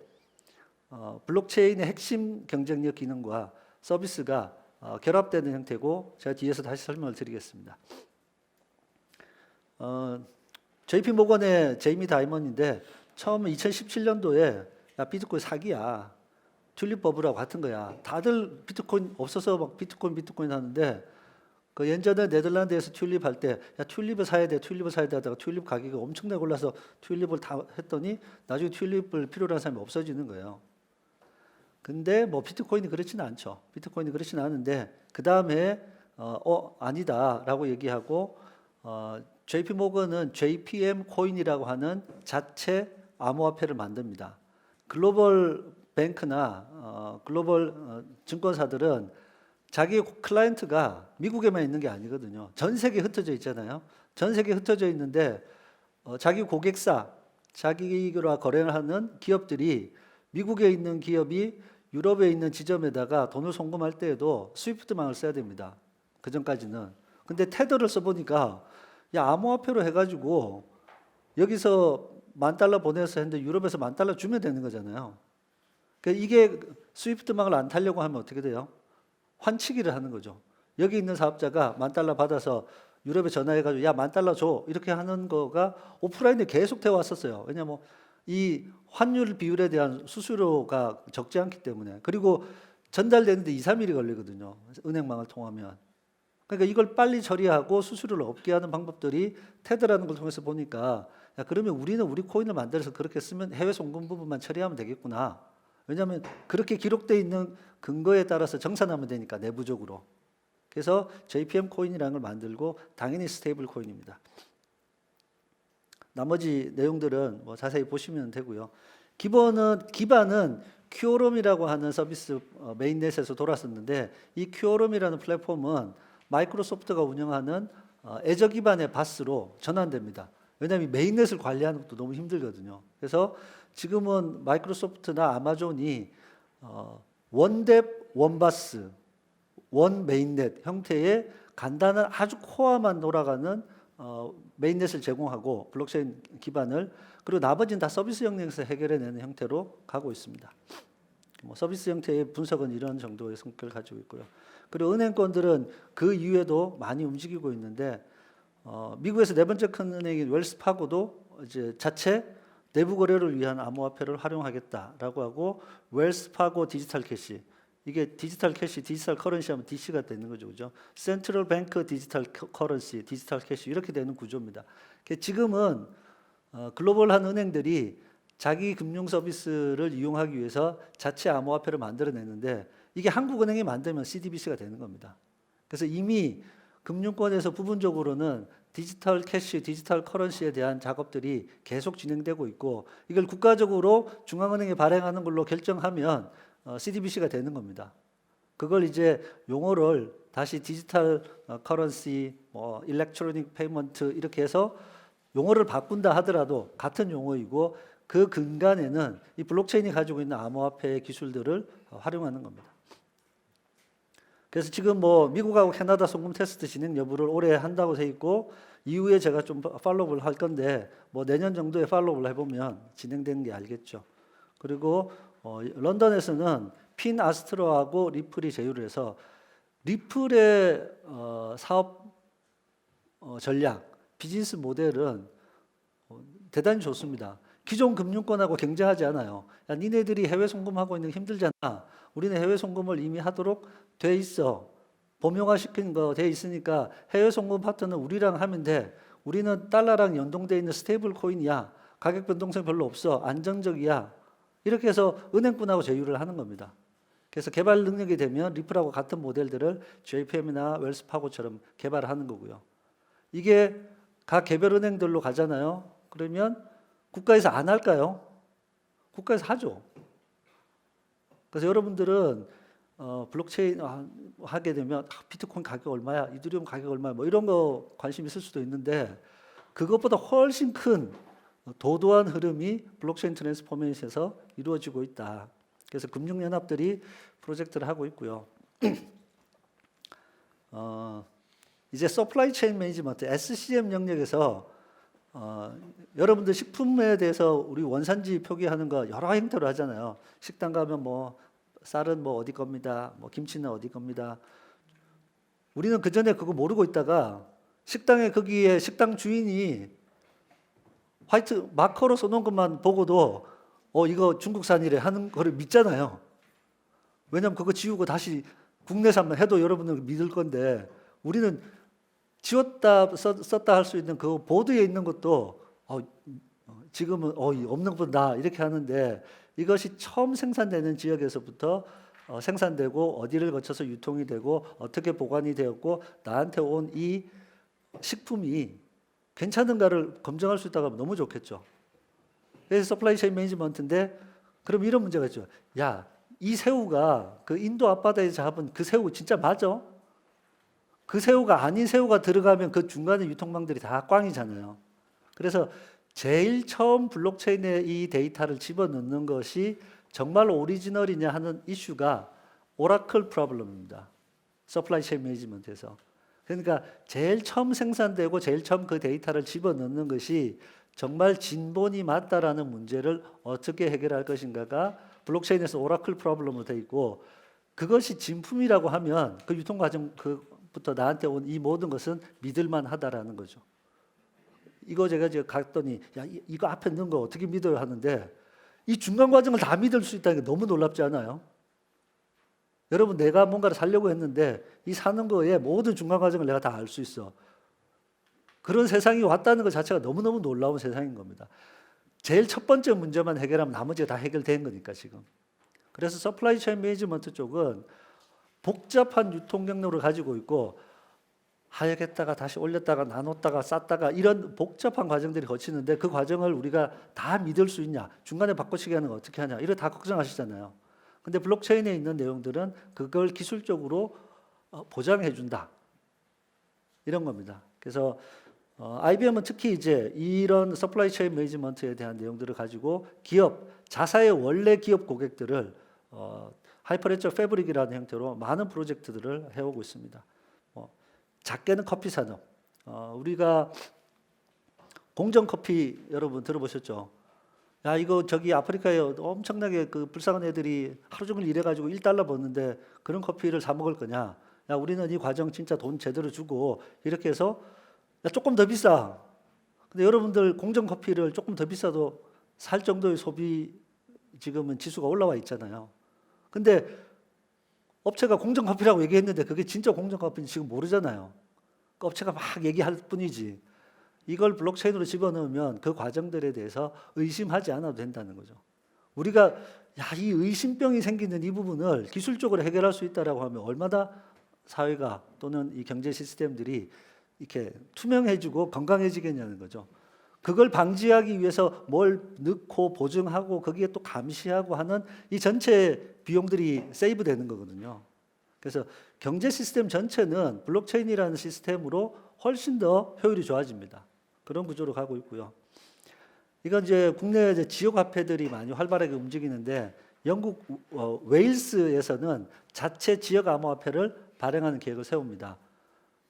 블록체인의 핵심 경쟁력 기능과 서비스가 결합되는 형태고, 제가 뒤에서 다시 설명을 드리겠습니다. JP 모건의 제이미 다이먼인데 처음에 2017년도에 야 비트코인 사기야, 튤립 버블하고 같은 거야. 다들 비트코인 없어서 막 비트코인 하는데 그 예전에 네덜란드에서 튤립 할 때 야 튤립을 사야 돼 하다가 튤립 가격이 엄청나게 올라서 튤립을 다 했더니 나중에 튤립을 필요로 하는 사람이 없어지는 거예요. 근데 뭐 비트코인이 그렇지는 않죠. 비트코인이 그렇지는 않은데 그 다음에 아니다라고 얘기하고 JP 모건은 JPM 코인이라고 하는 자체 암호화폐를 만듭니다. 글로벌 뱅크나 글로벌 증권사들은 자기 클라이언트가 미국에만 있는 게 아니거든요. 전 세계에 흩어져 있잖아요. 전 세계에 흩어져 있는데 자기 고객사, 자기가 거래를 하는 기업들이 미국에 있는 기업이 유럽에 있는 지점에다가 돈을 송금할 때에도 스위프트망을 써야 됩니다. 그 전까지는. 근데 테더를 써보니까 야 암호화폐로 해가지고 여기서 $10,000 보내서 했는데 유럽에서 $10,000 주면 되는 거잖아요. 그러니까 이게 스위프트망을 안 타려고 하면 어떻게 돼요? 환치기를 하는 거죠. 여기 있는 사업자가 $10,000 받아서 유럽에 전화해가지고 야 $10,000 줘 이렇게 하는 거가 오프라인에 계속 되어 왔었어요. 왜냐하면 이 환율 비율에 대한 수수료가 적지 않기 때문에. 그리고 전달되는데 2-3일이 걸리거든요. 은행망을 통하면. 그러니까 이걸 빨리 처리하고 수수료를 없게 하는 방법들이 테드라는 걸 통해서 보니까 야 그러면 우리는 우리 코인을 만들어서 그렇게 쓰면 해외 송금 부분만 처리하면 되겠구나. 왜냐하면 그렇게 기록되어 있는 근거에 따라서 정산하면 되니까 내부적으로. 그래서 JPM 코인이라는 걸 만들고 당연히 스테이블 코인입니다. 나머지 내용들은 뭐 자세히 보시면 되고요. 기반은 큐오럼이라고 하는 서비스 메인넷에서 돌았었는데 이 큐오럼이라는 플랫폼은 마이크로소프트가 운영하는 애저 기반의 바스로 전환됩니다. 왜냐하면 메인넷을 관리하는 것도 너무 힘들거든요. 그래서 지금은 마이크로소프트나 아마존이 원뎁 원바스 원 메인넷 형태의 간단한 아주 코어만 돌아가는 메인넷을 제공하고 블록체인 기반을, 그리고 나머지는 다 서비스 영역에서 해결해내는 형태로 가고 있습니다. 뭐 서비스 형태의 분석은 이런 정도의 성격을 가지고 있고요. 그리고 은행권들은 그 이후에도 많이 움직이고 있는데 미국에서 네 번째 큰 은행인 웰스파고도 이제 자체 내부 거래를 위한 암호화폐를 활용하겠다라고 하고, 웰스파고 디지털 캐시, 이게 디지털 캐시, 디지털 커런시 하면 DC가 되는 거죠, 그죠? 센트럴 뱅크 디지털 커런시, 디지털 캐시 이렇게 되는 구조입니다. 지금은 글로벌한 은행들이 자기 금융 서비스를 이용하기 위해서 자체 암호화폐를 만들어내는데, 이게 한국은행이 만들면 CDBC가 되는 겁니다. 그래서 이미 금융권에서 부분적으로는 디지털 캐시, 디지털 커런시에 대한 작업들이 계속 진행되고 있고, 이걸 국가적으로 중앙은행이 발행하는 걸로 결정하면 CDBC가 되는 겁니다. 그걸 이제 용어를 다시 디지털 커런시, 뭐 일렉트로닉 페이먼트 이렇게 해서 용어를 바꾼다 하더라도 같은 용어이고, 그 근간에는 이 블록체인이 가지고 있는 암호화폐의 기술들을 활용하는 겁니다. 그래서 지금 뭐 미국하고 캐나다 송금 테스트 진행 여부를 올해 한다고 돼 있고, 이후에 제가 좀 팔로우를 할 건데 뭐 내년 정도에 팔로우를 해보면 진행되는 게 알겠죠. 그리고 런던에서는 핀 아스트로하고 리플이 제휴를 해서 리플의 사업 전략, 비즈니스 모델은 대단히 좋습니다. 기존 금융권하고 경쟁하지 않아요. 야, 니네들이 해외 송금하고 있는 게 힘들잖아. 우리는 해외 송금을 이미 하도록 돼 있어. 범용화시킨 거 돼 있으니까 해외 송금 파트는 우리랑 하면 돼. 우리는 달러랑 연동돼 있는 스테이블 코인이야. 가격 변동성 별로 없어. 안정적이야. 이렇게 해서 은행권하고 제휴를 하는 겁니다. 그래서 개발 능력이 되면 리플하고 같은 모델들을 JPM이나 웰스파고처럼 개발하는 거고요. 이게 각 개별 은행들로 가잖아요. 그러면 국가에서 안 할까요? 국가에서 하죠. 그래서 여러분들은 블록체인 하게 되면 비트코인 가격 얼마야, 이더리움 가격 얼마야, 뭐 이런 거 관심 있을 수도 있는데, 그것보다 훨씬 큰 도도한 흐름이 블록체인 트랜스포메이션에서 이루어지고 있다. 그래서 금융연합들이 프로젝트를 하고 있고요. 이제 서플라이 체인 매니지먼트 SCM 영역에서 여러분들 식품에 대해서 우리 원산지 표기하는 거 여러 형태로 하잖아요. 식당 가면 뭐 쌀은 뭐 어디 겁니다, 뭐 김치는 어디 겁니다. 우리는 그 전에 그거 모르고 있다가 식당에 거기에 식당 주인이 화이트 마커로 써놓은 것만 보고도 이거 중국산이래 하는 거를 믿잖아요. 왜냐하면 그거 지우고 다시 국내산만 해도 여러분들 믿을 건데, 우리는 지웠다 썼다 할 수 있는 그 보드에 있는 것도 지금은 없는 것보다 나 이렇게 하는데, 이것이 처음 생산되는 지역에서부터 생산되고 어디를 거쳐서 유통이 되고 어떻게 보관이 되었고 나한테 온 이 식품이 괜찮은가를 검증할 수 있다고 하면 너무 좋겠죠. 그래서 서플라이 체인 매니지먼트인데, 그럼 이런 문제가 있죠. 야, 이 새우가 그 인도 앞바다에서 잡은 그 새우 진짜 맞아? 그 새우가 아닌 새우가 들어가면 그 중간에 유통망들이 다 꽝이잖아요. 그래서 제일 처음 블록체인에 이 데이터를 집어넣는 것이 정말 오리지널이냐 하는 이슈가 오라클 프로블럼입니다. 서플라이 체인 매니지먼트에서. 그러니까 제일 처음 생산되고 제일 처음 그 데이터를 집어넣는 것이 정말 진본이 맞다라는 문제를 어떻게 해결할 것인가가 블록체인에서 오라클 프로블럼으로 되어 있고, 그것이 진품이라고 하면 그 유통 과정 부터 나한테 온 이 모든 것은 믿을만 하다라는 거죠. 이거 제가 이제 갔더니 야, 이거 앞에 넣은 거 어떻게 믿어요 하는데, 이 중간 과정을 다 믿을 수 있다는 게 너무 놀랍지 않아요? 여러분, 내가 뭔가를 사려고 했는데 이 사는 거에 모든 중간 과정을 내가 다 알 수 있어. 그런 세상이 왔다는 것 자체가 너무너무 놀라운 세상인 겁니다. 제일 첫 번째 문제만 해결하면 나머지가 다 해결된 거니까 지금. 그래서 서플라이 체인 매니지먼트 쪽은 복잡한 유통 경로를 가지고 있고, 하역했다가 다시 올렸다가 나눴다가 쌌다가 이런 복잡한 과정들이 거치는데, 그 과정을 우리가 다 믿을 수 있냐, 중간에 바꿔치기 하는 거 어떻게 하냐, 이거 다 걱정하시잖아요. 근데 블록체인에 있는 내용들은 그걸 기술적으로 보장해 준다, 이런 겁니다. 그래서 IBM은 특히 이제 이런 서플라이 체인 매니지먼트에 대한 내용들을 가지고 기업 자사의 원래 기업 고객들을 하이퍼레저 패브릭이라는 형태로 많은 프로젝트들을 해오고 있습니다. 작게는 커피 산업. 우리가 공정 커피 여러분 들어보셨죠? 야, 이거 저기 아프리카에 엄청나게 그 불쌍한 애들이 하루 종일 일해가지고 1달러 버는데 그런 커피를 사 먹을 거냐? 야, 우리는 이 과정 진짜 돈 제대로 주고 이렇게 해서 야, 조금 더 비싸. 근데 여러분들 공정 커피를 조금 더 비싸도 살 정도의 소비 지금은 지수가 올라와 있잖아요. 근데 업체가 공정 커피라고 얘기했는데 그게 진짜 공정 커피인지 지금 모르잖아요. 그 업체가 막 얘기할 뿐이지. 이걸 블록체인으로 집어넣으면 그 과정들에 대해서 의심하지 않아도 된다는 거죠. 우리가 이 의심병이 생기는 이 부분을 기술적으로 해결할 수 있다라고 하면 얼마나 사회가 또는 이 경제 시스템들이 이렇게 투명해지고 건강해지겠냐는 거죠. 그걸 방지하기 위해서 뭘 넣고 보증하고 거기에 또 감시하고 하는 이 전체 비용들이 세이브 되는 거거든요. 그래서 경제 시스템 전체는 블록체인이라는 시스템으로 훨씬 더 효율이 좋아집니다. 그런 구조로 가고 있고요. 이건 이제 국내 이제 지역 화폐들이 많이 활발하게 움직이는데 영국 웨일스에서는 자체 지역 암호화폐를 발행하는 계획을 세웁니다.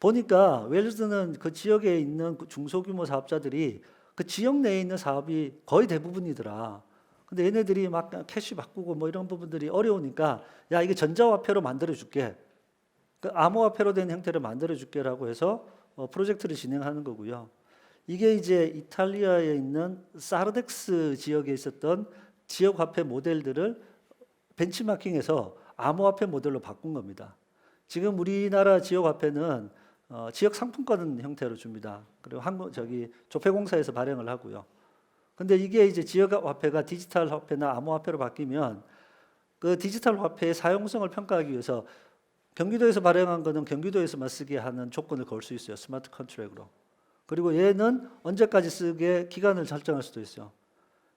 보니까 웨일스는 그 지역에 있는 중소규모 사업자들이 그 지역 내에 있는 사업이 거의 대부분이더라. 근데 얘네들이 막 캐시 바꾸고 뭐 이런 부분들이 어려우니까 야, 이게 전자화폐로 만들어 줄게. 그 암호화폐로 된 형태를 만들어 줄게라고 해서 프로젝트를 진행하는 거고요. 이게 이제 이탈리아에 있는 사르덱스 지역에 있었던 지역 화폐 모델들을 벤치마킹해서 암호화폐 모델로 바꾼 겁니다. 지금 우리나라 지역 화폐는 지역 상품권 형태로 줍니다. 그리고 조폐공사에서 발행을 하고요. 근데 이게 이제 지역 화폐가 디지털 화폐나 암호화폐로 바뀌면 그 디지털 화폐의 사용성을 평가하기 위해서 경기도에서 발행한 거는 경기도에서만 쓰게 하는 조건을 걸 수 있어요. 스마트 컨트랙으로. 그리고 얘는 언제까지 쓰게 기간을 설정할 수도 있어요.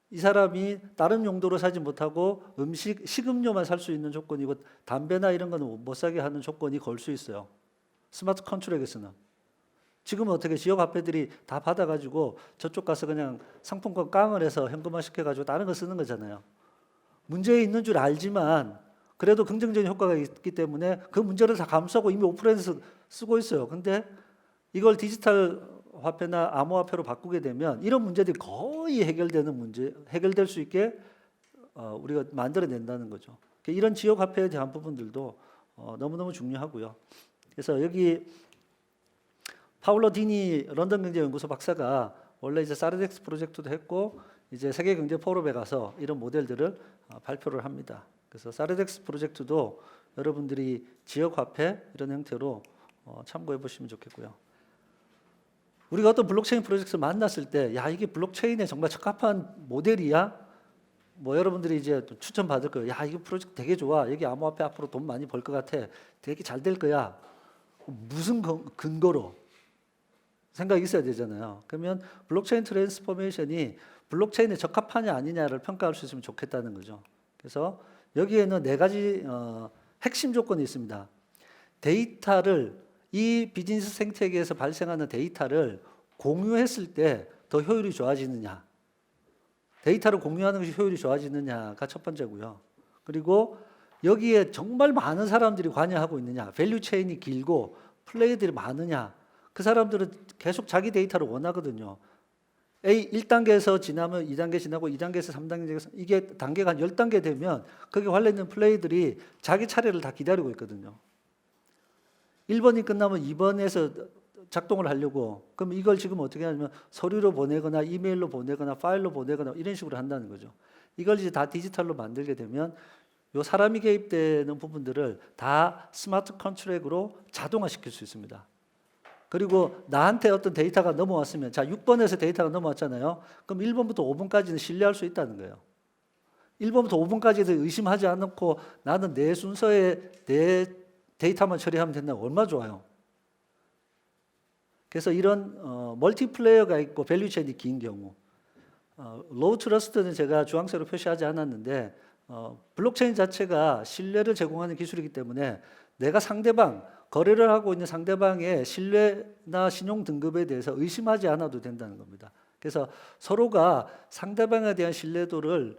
이 사람이 다른 용도로 사지 못하고 식음료만 살 수 있는 조건이고 담배나 이런 거는 못 사게 하는 조건이 걸 수 있어요. 스마트 컨트랙에서는. 지금은 어떻게 지역 화폐들이 다 받아가지고 저쪽 가서 그냥 상품권 깡을 해서 현금화 시켜가지고 다른 거 쓰는 거잖아요. 문제 있는 줄 알지만 그래도 긍정적인 효과가 있기 때문에 그 문제를 다 감수하고 이미 오프라인에서 쓰고 있어요. 근데 이걸 디지털 화폐나 암호화폐로 바꾸게 되면 이런 문제들이 거의 해결될 수 있게 우리가 만들어낸다는 거죠. 이런 지역 화폐에 대한 부분들도 너무너무 중요하고요. 그래서 여기 파울로 디니 런던경제연구소 박사가 원래 이제 사르덱스 프로젝트도 했고 이제 세계경제 포럼에 가서 이런 모델들을 발표를 합니다. 그래서 사르덱스 프로젝트도 여러분들이 지역 화폐 이런 형태로 참고해 보시면 좋겠고요. 우리가 어떤 블록체인 프로젝트를 만났을 때, 야, 이게 블록체인에 정말 적합한 모델이야? 뭐 여러분들이 이제 추천 받을 거예요. 야, 이거 프로젝트 되게 좋아. 여기 암호화폐 앞으로 돈 많이 벌 것 같아. 되게 잘 될 거야. 무슨 근거로? 생각이 있어야 되잖아요. 그러면 블록체인 트랜스포메이션이 블록체인에 적합하냐 아니냐를 평가할 수 있으면 좋겠다는 거죠. 그래서 여기에는 4가지 핵심 조건이 있습니다. 데이터를 이 비즈니스 생태계에서 발생하는 데이터를 공유했을 때 더 효율이 좋아지느냐. 데이터를 공유하는 것이 효율이 좋아지느냐가 첫 번째고요. 그리고 여기에 정말 많은 사람들이 관여하고 있느냐. 밸류 체인이 길고 플레이들이 많으냐. 그 사람들은 계속 자기 데이터를 원하거든요. 1단계에서 지나면 2단계 지나고 2단계에서 3단계 이게 단계가 한 10단계 되면 거기에 관련된 플레이들이 자기 차례를 다 기다리고 있거든요. 1번이 끝나면 2번에서 작동을 하려고 그럼 이걸 지금 어떻게 하냐면 서류로 보내거나 이메일로 보내거나 파일로 보내거나 이런 식으로 한다는 거죠. 이걸 이제 다 디지털로 만들게 되면 요 사람이 개입되는 부분들을 다 스마트 컨트랙으로 자동화시킬 수 있습니다. 그리고 나한테 어떤 데이터가 넘어왔으면 자 6번에서 데이터가 넘어왔잖아요. 그럼 1번부터 5번까지는 신뢰할 수 있다는 거예요. 1번부터 5번까지도 의심하지 않고 나는 내 순서에 내 데이터만 처리하면 된다면 얼마나 좋아요. 그래서 이런 멀티플레이어가 있고 밸류 체인이 긴 경우 로우 트러스트는 제가 주황색으로 표시하지 않았는데 블록체인 자체가 신뢰를 제공하는 기술이기 때문에 내가 거래를 하고 있는 상대방의 신뢰나 신용 등급에 대해서 의심하지 않아도 된다는 겁니다. 그래서 서로가 상대방에 대한 신뢰도를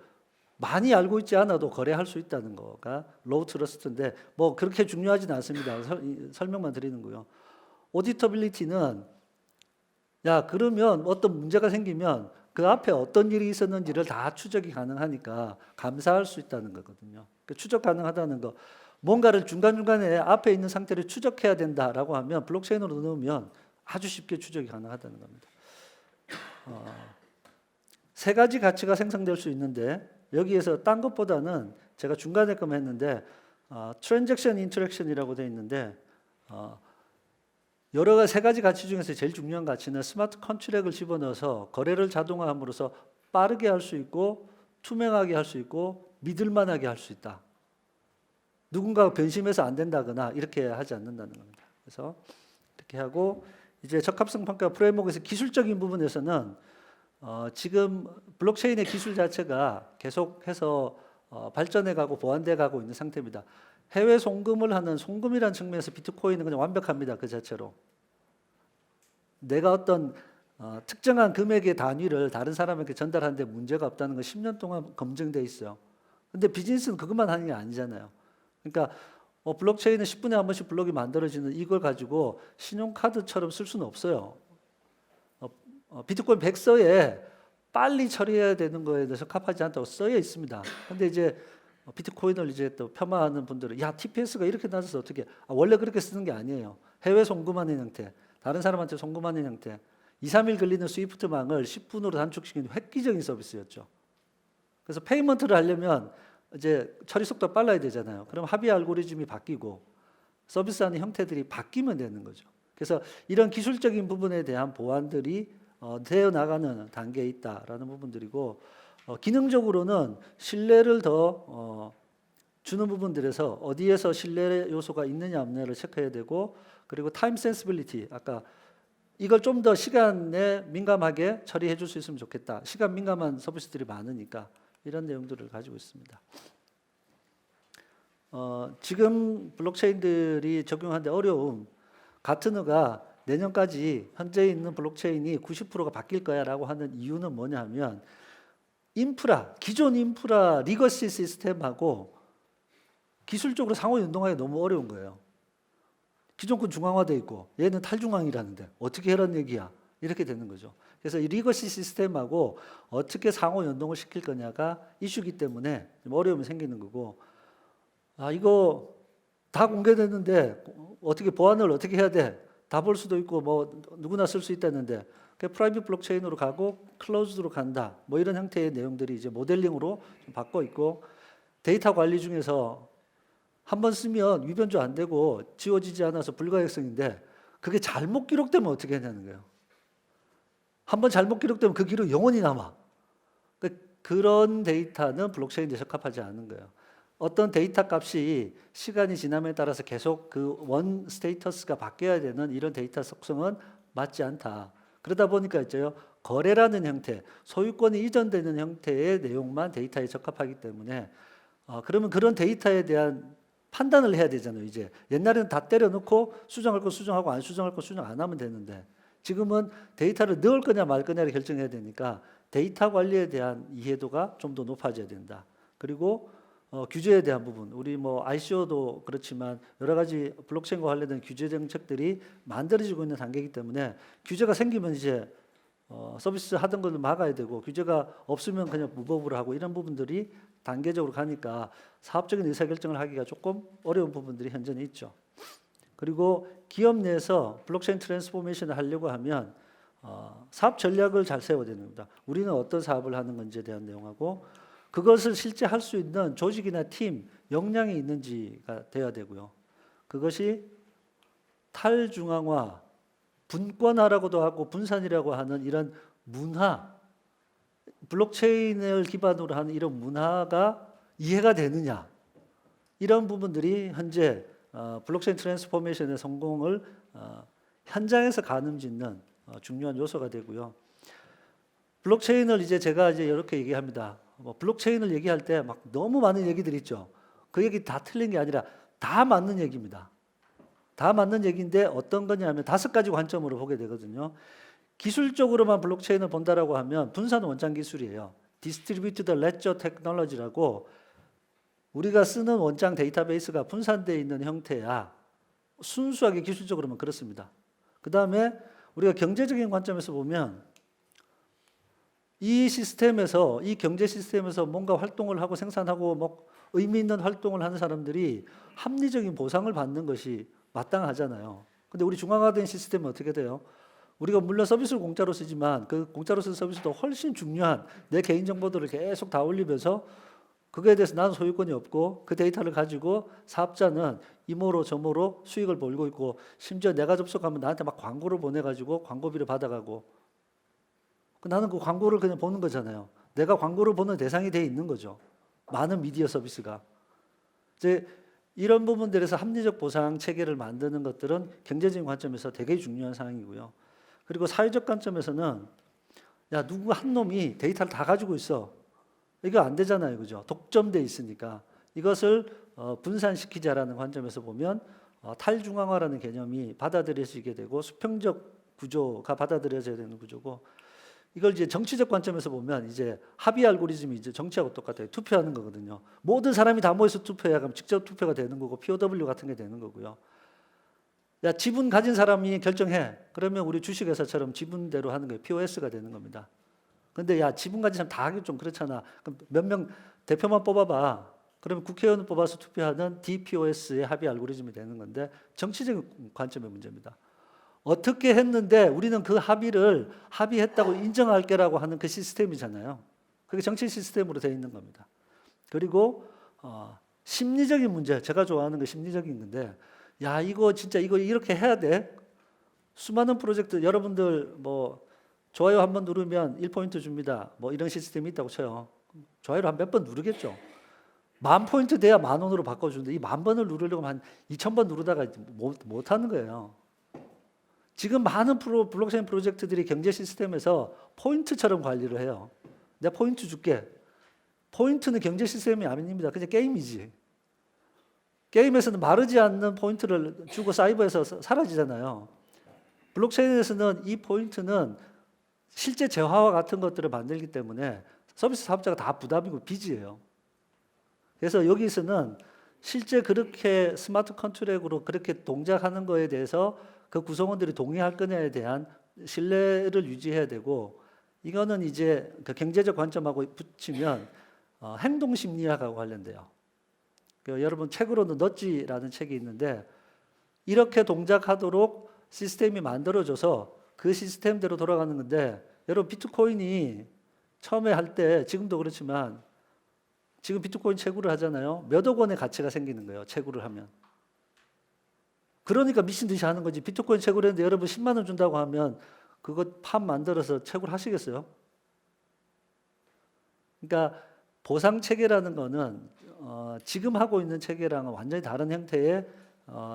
많이 알고 있지 않아도 거래할 수 있다는 거가 로우 트러스트인데 뭐 그렇게 중요하지는 않습니다. 설명만 드리는 거요. 오디터빌리티는 야 그러면 어떤 문제가 생기면 그 앞에 어떤 일이 있었는지를 다 추적이 가능하니까 감사할 수 있다는 거거든요. 그 추적 가능하다는 거. 뭔가를 중간중간에 앞에 있는 상태를 추적해야 된다라고 하면 블록체인으로 넣으면 아주 쉽게 추적이 가능하다는 겁니다. 세 가지 가치가 생성될 수 있는데 여기에서 딴 것보다는 제가 중간에 끔 했는데 트랜잭션 인터랙션이라고 되어 있는데 여러 세 가지 가치 중에서 제일 중요한 가치는 스마트 컨트랙을 집어넣어서 거래를 자동화함으로써 빠르게 할 수 있고 투명하게 할 수 있고 믿을만하게 할 수 있다. 누군가가 변심해서 안 된다거나 이렇게 하지 않는다는 겁니다. 그래서 이렇게 하고 이제 적합성 평가 프레임워크에서 기술적인 부분에서는 지금 블록체인의 기술 자체가 계속해서 발전해가고 보완돼가고 있는 상태입니다. 해외 송금을 하는 송금이라는 측면에서 비트코인은 그냥 완벽합니다. 그 자체로. 내가 어떤 특정한 금액의 단위를 다른 사람에게 전달하는데 문제가 없다는 건 10년 동안 검증돼 있어요. 근데 비즈니스는 그것만 하는 게 아니잖아요. 그러니까 블록체인은 10분에 한 번씩 블록이 만들어지는 이걸 가지고 신용카드처럼 쓸 수는 없어요. 비트코인 100서에 빨리 처리해야 되는 거에 대해서 적합하지 않다고 써여 있습니다. 근데 이제 비트코인을 이제 또 폄하하는 분들은 야 TPS가 이렇게 낮아서 어떻게 원래 그렇게 쓰는 게 아니에요. 해외 송금하는 형태, 다른 사람한테 송금하는 형태 2, 3일 걸리는 스위프트망을 10분으로 단축시키는 획기적인 서비스였죠. 그래서 페이먼트를 하려면 이제 처리 속도가 빨라야 되잖아요. 그럼 합의 알고리즘이 바뀌고 서비스하는 형태들이 바뀌면 되는 거죠. 그래서 이런 기술적인 부분에 대한 보완들이 되어 나가는 단계에 있다라는 부분들이고 기능적으로는 신뢰를 더 주는 부분들에서 어디에서 신뢰 요소가 있느냐 없느냐를 체크해야 되고 그리고 타임 센시빌리티 아까 이걸 좀 더 시간에 민감하게 처리해 줄 수 있으면 좋겠다. 시간 민감한 서비스들이 많으니까 이런 내용들을 가지고 있습니다. 지금 블록체인들이 적용하는데 어려움 가트너가 내년까지 현재 있는 블록체인이 90%가 바뀔 거야라고 하는 이유는 뭐냐 하면 인프라, 기존 인프라 리거시 시스템하고 기술적으로 상호 연동하기 너무 어려운 거예요. 기존 건 중앙화되어 있고 얘는 탈중앙이라는데 어떻게 해란 얘기야. 이렇게 되는 거죠. 그래서 이 리거시 시스템하고 어떻게 상호 연동을 시킬 거냐가 이슈기 때문에 좀 어려움이 생기는 거고 이거 다 공개됐는데 어떻게 보안을 어떻게 해야 돼? 다 볼 수도 있고 뭐 누구나 쓸 수 있다는데 프라이빗 블록체인으로 가고 클로즈드로 간다. 뭐 이런 형태의 내용들이 이제 모델링으로 좀 바꿔 있고 데이터 관리 중에서 한번 쓰면 위변조 안 되고 지워지지 않아서 불가역성인데 그게 잘못 기록되면 어떻게 하냐는 거예요. 한번 잘못 기록되면 그 기록 영원히 남아. 그런 데이터는 블록체인에 적합하지 않은 거예요. 어떤 데이터 값이 시간이 지남에 따라서 계속 그 원 스테이터스가 바뀌어야 되는 이런 데이터 속성은 맞지 않다. 그러다 보니까 있죠. 거래라는 형태, 소유권이 이전되는 형태의 내용만 데이터에 적합하기 때문에 그러면 그런 데이터에 대한 판단을 해야 되잖아요. 이제 옛날에는 다 때려놓고 수정할 거 수정하고 안 수정할 거 수정 안 하면 되는데 지금은 데이터를 넣을 거냐 말 거냐를 결정해야 되니까 데이터 관리에 대한 이해도가 좀 더 높아져야 된다. 그리고 규제에 대한 부분, 우리 뭐 ICO도 그렇지만 여러 가지 블록체인과 관련된 규제 정책들이 만들어지고 있는 단계이기 때문에 규제가 생기면 이제 서비스 하던 것을 막아야 되고 규제가 없으면 그냥 무법으로 하고 이런 부분들이 단계적으로 가니까 사업적인 의사결정을 하기가 조금 어려운 부분들이 현재는 있죠. 그리고 기업 내에서 블록체인 트랜스포메이션을 하려고 하면 사업 전략을 잘 세워야 됩니다. 우리는 어떤 사업을 하는 건지에 대한 내용하고 그것을 실제 할 수 있는 조직이나 팀, 역량이 있는지가 돼야 되고요. 그것이 탈중앙화, 분권화라고도 하고 분산이라고 하는 이런 문화, 블록체인을 기반으로 하는 이런 문화가 이해가 되느냐. 이런 부분들이 현재 블록체인 트랜스포메이션의 성공을 현장에서 가늠짓는 중요한 요소가 되고요. 블록체인을 이제 제가 이제 이렇게 얘기합니다. 블록체인을 얘기할 때 막 너무 많은 얘기들이 있죠. 그 얘기 다 틀린 게 아니라 다 맞는 얘기입니다. 다 맞는 얘기인데 어떤 거냐면 5가지 관점으로 보게 되거든요. 기술적으로만 블록체인을 본다라고 하면 분산 원장 기술이에요. 디스트리뷰티드 레저 테크놀로지라고 우리가 쓰는 원장 데이터베이스가 분산되어 있는 형태야. 순수하게 기술적으로는 그렇습니다. 그 다음에 우리가 경제적인 관점에서 보면 이 시스템에서, 이 경제 시스템에서 뭔가 활동을 하고 생산하고 뭐 의미 있는 활동을 하는 사람들이 합리적인 보상을 받는 것이 마땅하잖아요. 근데 우리 중앙화된 시스템은 어떻게 돼요? 우리가 물론 서비스를 공짜로 쓰지만 그 공짜로 쓰는 서비스도 훨씬 중요한 내 개인정보들을 계속 다 올리면서 그거에 대해서 나는 소유권이 없고 그 데이터를 가지고 사업자는 이모로 저모로 수익을 벌고 있고 심지어 내가 접속하면 나한테 막 광고를 보내가지고 광고비를 받아가고 나는 그 광고를 그냥 보는 거잖아요. 내가 광고를 보는 대상이 돼 있는 거죠. 많은 미디어 서비스가. 이제 이런 부분들에서 합리적 보상 체계를 만드는 것들은 경제적인 관점에서 되게 중요한 사항이고요. 그리고 사회적 관점에서는 야, 누구 한 놈이 데이터를 다 가지고 있어. 이거 안 되잖아요. 그죠? 독점돼 있으니까. 이것을 분산시키자라는 관점에서 보면 탈중앙화라는 개념이 받아들여지게 되고 수평적 구조가 받아들여져야 되는 구조고 이걸 이제 정치적 관점에서 보면 이제 합의 알고리즘이 이제 정치하고 똑같아요. 투표하는 거거든요. 모든 사람이 다 모여서 투표해야 그럼 직접 투표가 되는 거고 POW 같은 게 되는 거고요. 야, 지분 가진 사람이 결정해. 그러면 우리 주식회사처럼 지분대로 하는 거예요. POS가 되는 겁니다. 근데 야, 지분 가진 사람 다 하기 좀 그렇잖아. 그럼 몇 명 대표만 뽑아봐. 그러면 국회의원 뽑아서 투표하는 DPOS의 합의 알고리즘이 되는 건데 정치적인 관점의 문제입니다. 어떻게 했는데 우리는 그 합의를 합의했다고 인정할게라고 하는 그 시스템이잖아요. 그게 정치 시스템으로 되어 있는 겁니다. 그리고 심리적인 문제, 제가 좋아하는 거 심리적인 건데 야, 이거 진짜 이거 이렇게 해야 돼? 수많은 프로젝트 여러분들 뭐 좋아요 한번 누르면 1포인트 줍니다. 뭐 이런 시스템이 있다고 쳐요. 좋아요를 한 몇 번 누르겠죠. 10,000포인트 돼야 10,000원으로 바꿔주는데 이 10,000번을 누르려고 한 2,000번 누르다가 못 하는 거예요. 지금 많은 블록체인 프로젝트들이 경제 시스템에서 포인트처럼 관리를 해요. 내가 포인트 줄게. 포인트는 경제 시스템이 아닙니다. 그냥 게임이지. 게임에서는 마르지 않는 포인트를 주고 사이버에서 사라지잖아요. 블록체인에서는 이 포인트는 실제 재화와 같은 것들을 만들기 때문에 서비스 사업자가 다 부담이고 빚이에요. 그래서 여기서는 실제 그렇게 스마트 컨트랙으로 그렇게 동작하는 거에 대해서 그 구성원들이 동의할 거냐에 대한 신뢰를 유지해야 되고 이거는 이제 그 경제적 관점하고 붙이면 행동 심리학하고 관련돼요. 여러분 책으로는 너찌라는 책이 있는데 이렇게 동작하도록 시스템이 만들어져서 그 시스템대로 돌아가는 건데 여러분 비트코인이 처음에 할 때 지금도 그렇지만 지금 비트코인 채굴을 하잖아요. 몇억 원의 가치가 생기는 거예요. 채굴을 하면. 그러니까 미친 듯이 하는 거지. 비트코인 채굴했는데 여러분 10만 원 준다고 하면 그거 판 만들어서 채굴하시겠어요? 그러니까 보상 체계라는 거는 지금 하고 있는 체계랑은 완전히 다른 형태의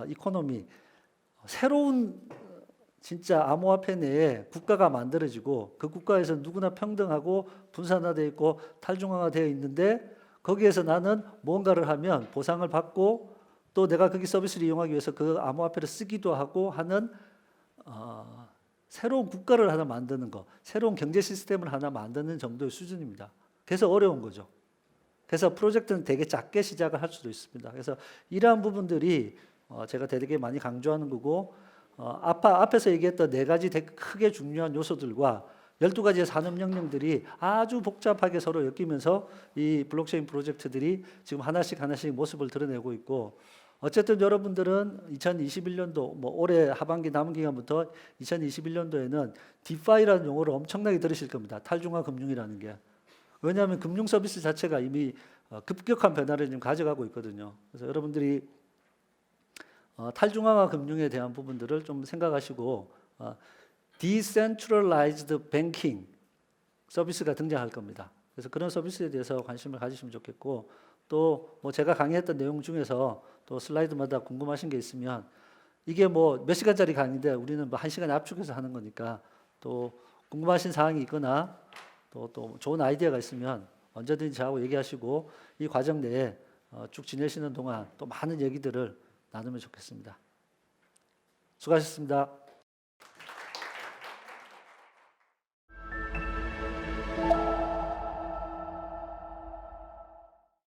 이코노미, 새로운 진짜 암호화폐 내에 국가가 만들어지고 그 국가에서 누구나 평등하고 분산화되어 있고 탈중앙화되어 있는데 거기에서 나는 뭔가를 하면 보상을 받고 또 내가 거기 서비스를 이용하기 위해서 그 암호화폐를 쓰기도 하고 하는 새로운 국가를 하나 만드는 거, 새로운 경제 시스템을 하나 만드는 정도의 수준입니다. 그래서 어려운 거죠. 그래서 프로젝트는 되게 작게 시작을 할 수도 있습니다. 그래서 이러한 부분들이 제가 되게 많이 강조하는 거고 앞에서 얘기했던 4가지 되게 크게 중요한 요소들과 12가지의 산업혁명들이 아주 복잡하게 서로 엮이면서 이 블록체인 프로젝트들이 지금 하나씩 모습을 드러내고 있고 어쨌든 여러분들은 2021년도 뭐 올해 하반기 남은 기간부터 2021년도에는 디파이라는 용어를 엄청나게 들으실 겁니다. 탈중앙 금융이라는 게. 왜냐하면 금융 서비스 자체가 이미 급격한 변화를 지금 가져가고 있거든요. 그래서 여러분들이 탈중앙화 금융에 대한 부분들을 좀 생각하시고 Decentralized Banking 서비스가 등장할 겁니다. 그래서 그런 서비스에 대해서 관심을 가지시면 좋겠고 또 뭐 제가 강의했던 내용 중에서 또 슬라이드마다 궁금하신 게 있으면 이게 뭐 몇 시간짜리 강의인데 우리는 뭐 1시간에 압축해서 하는 거니까 또 궁금하신 사항이 있거나 또 좋은 아이디어가 있으면 언제든지 저하고 얘기하시고 이 과정 내에 쭉 지내시는 동안 또 많은 얘기들을 나누면 좋겠습니다. 수고하셨습니다.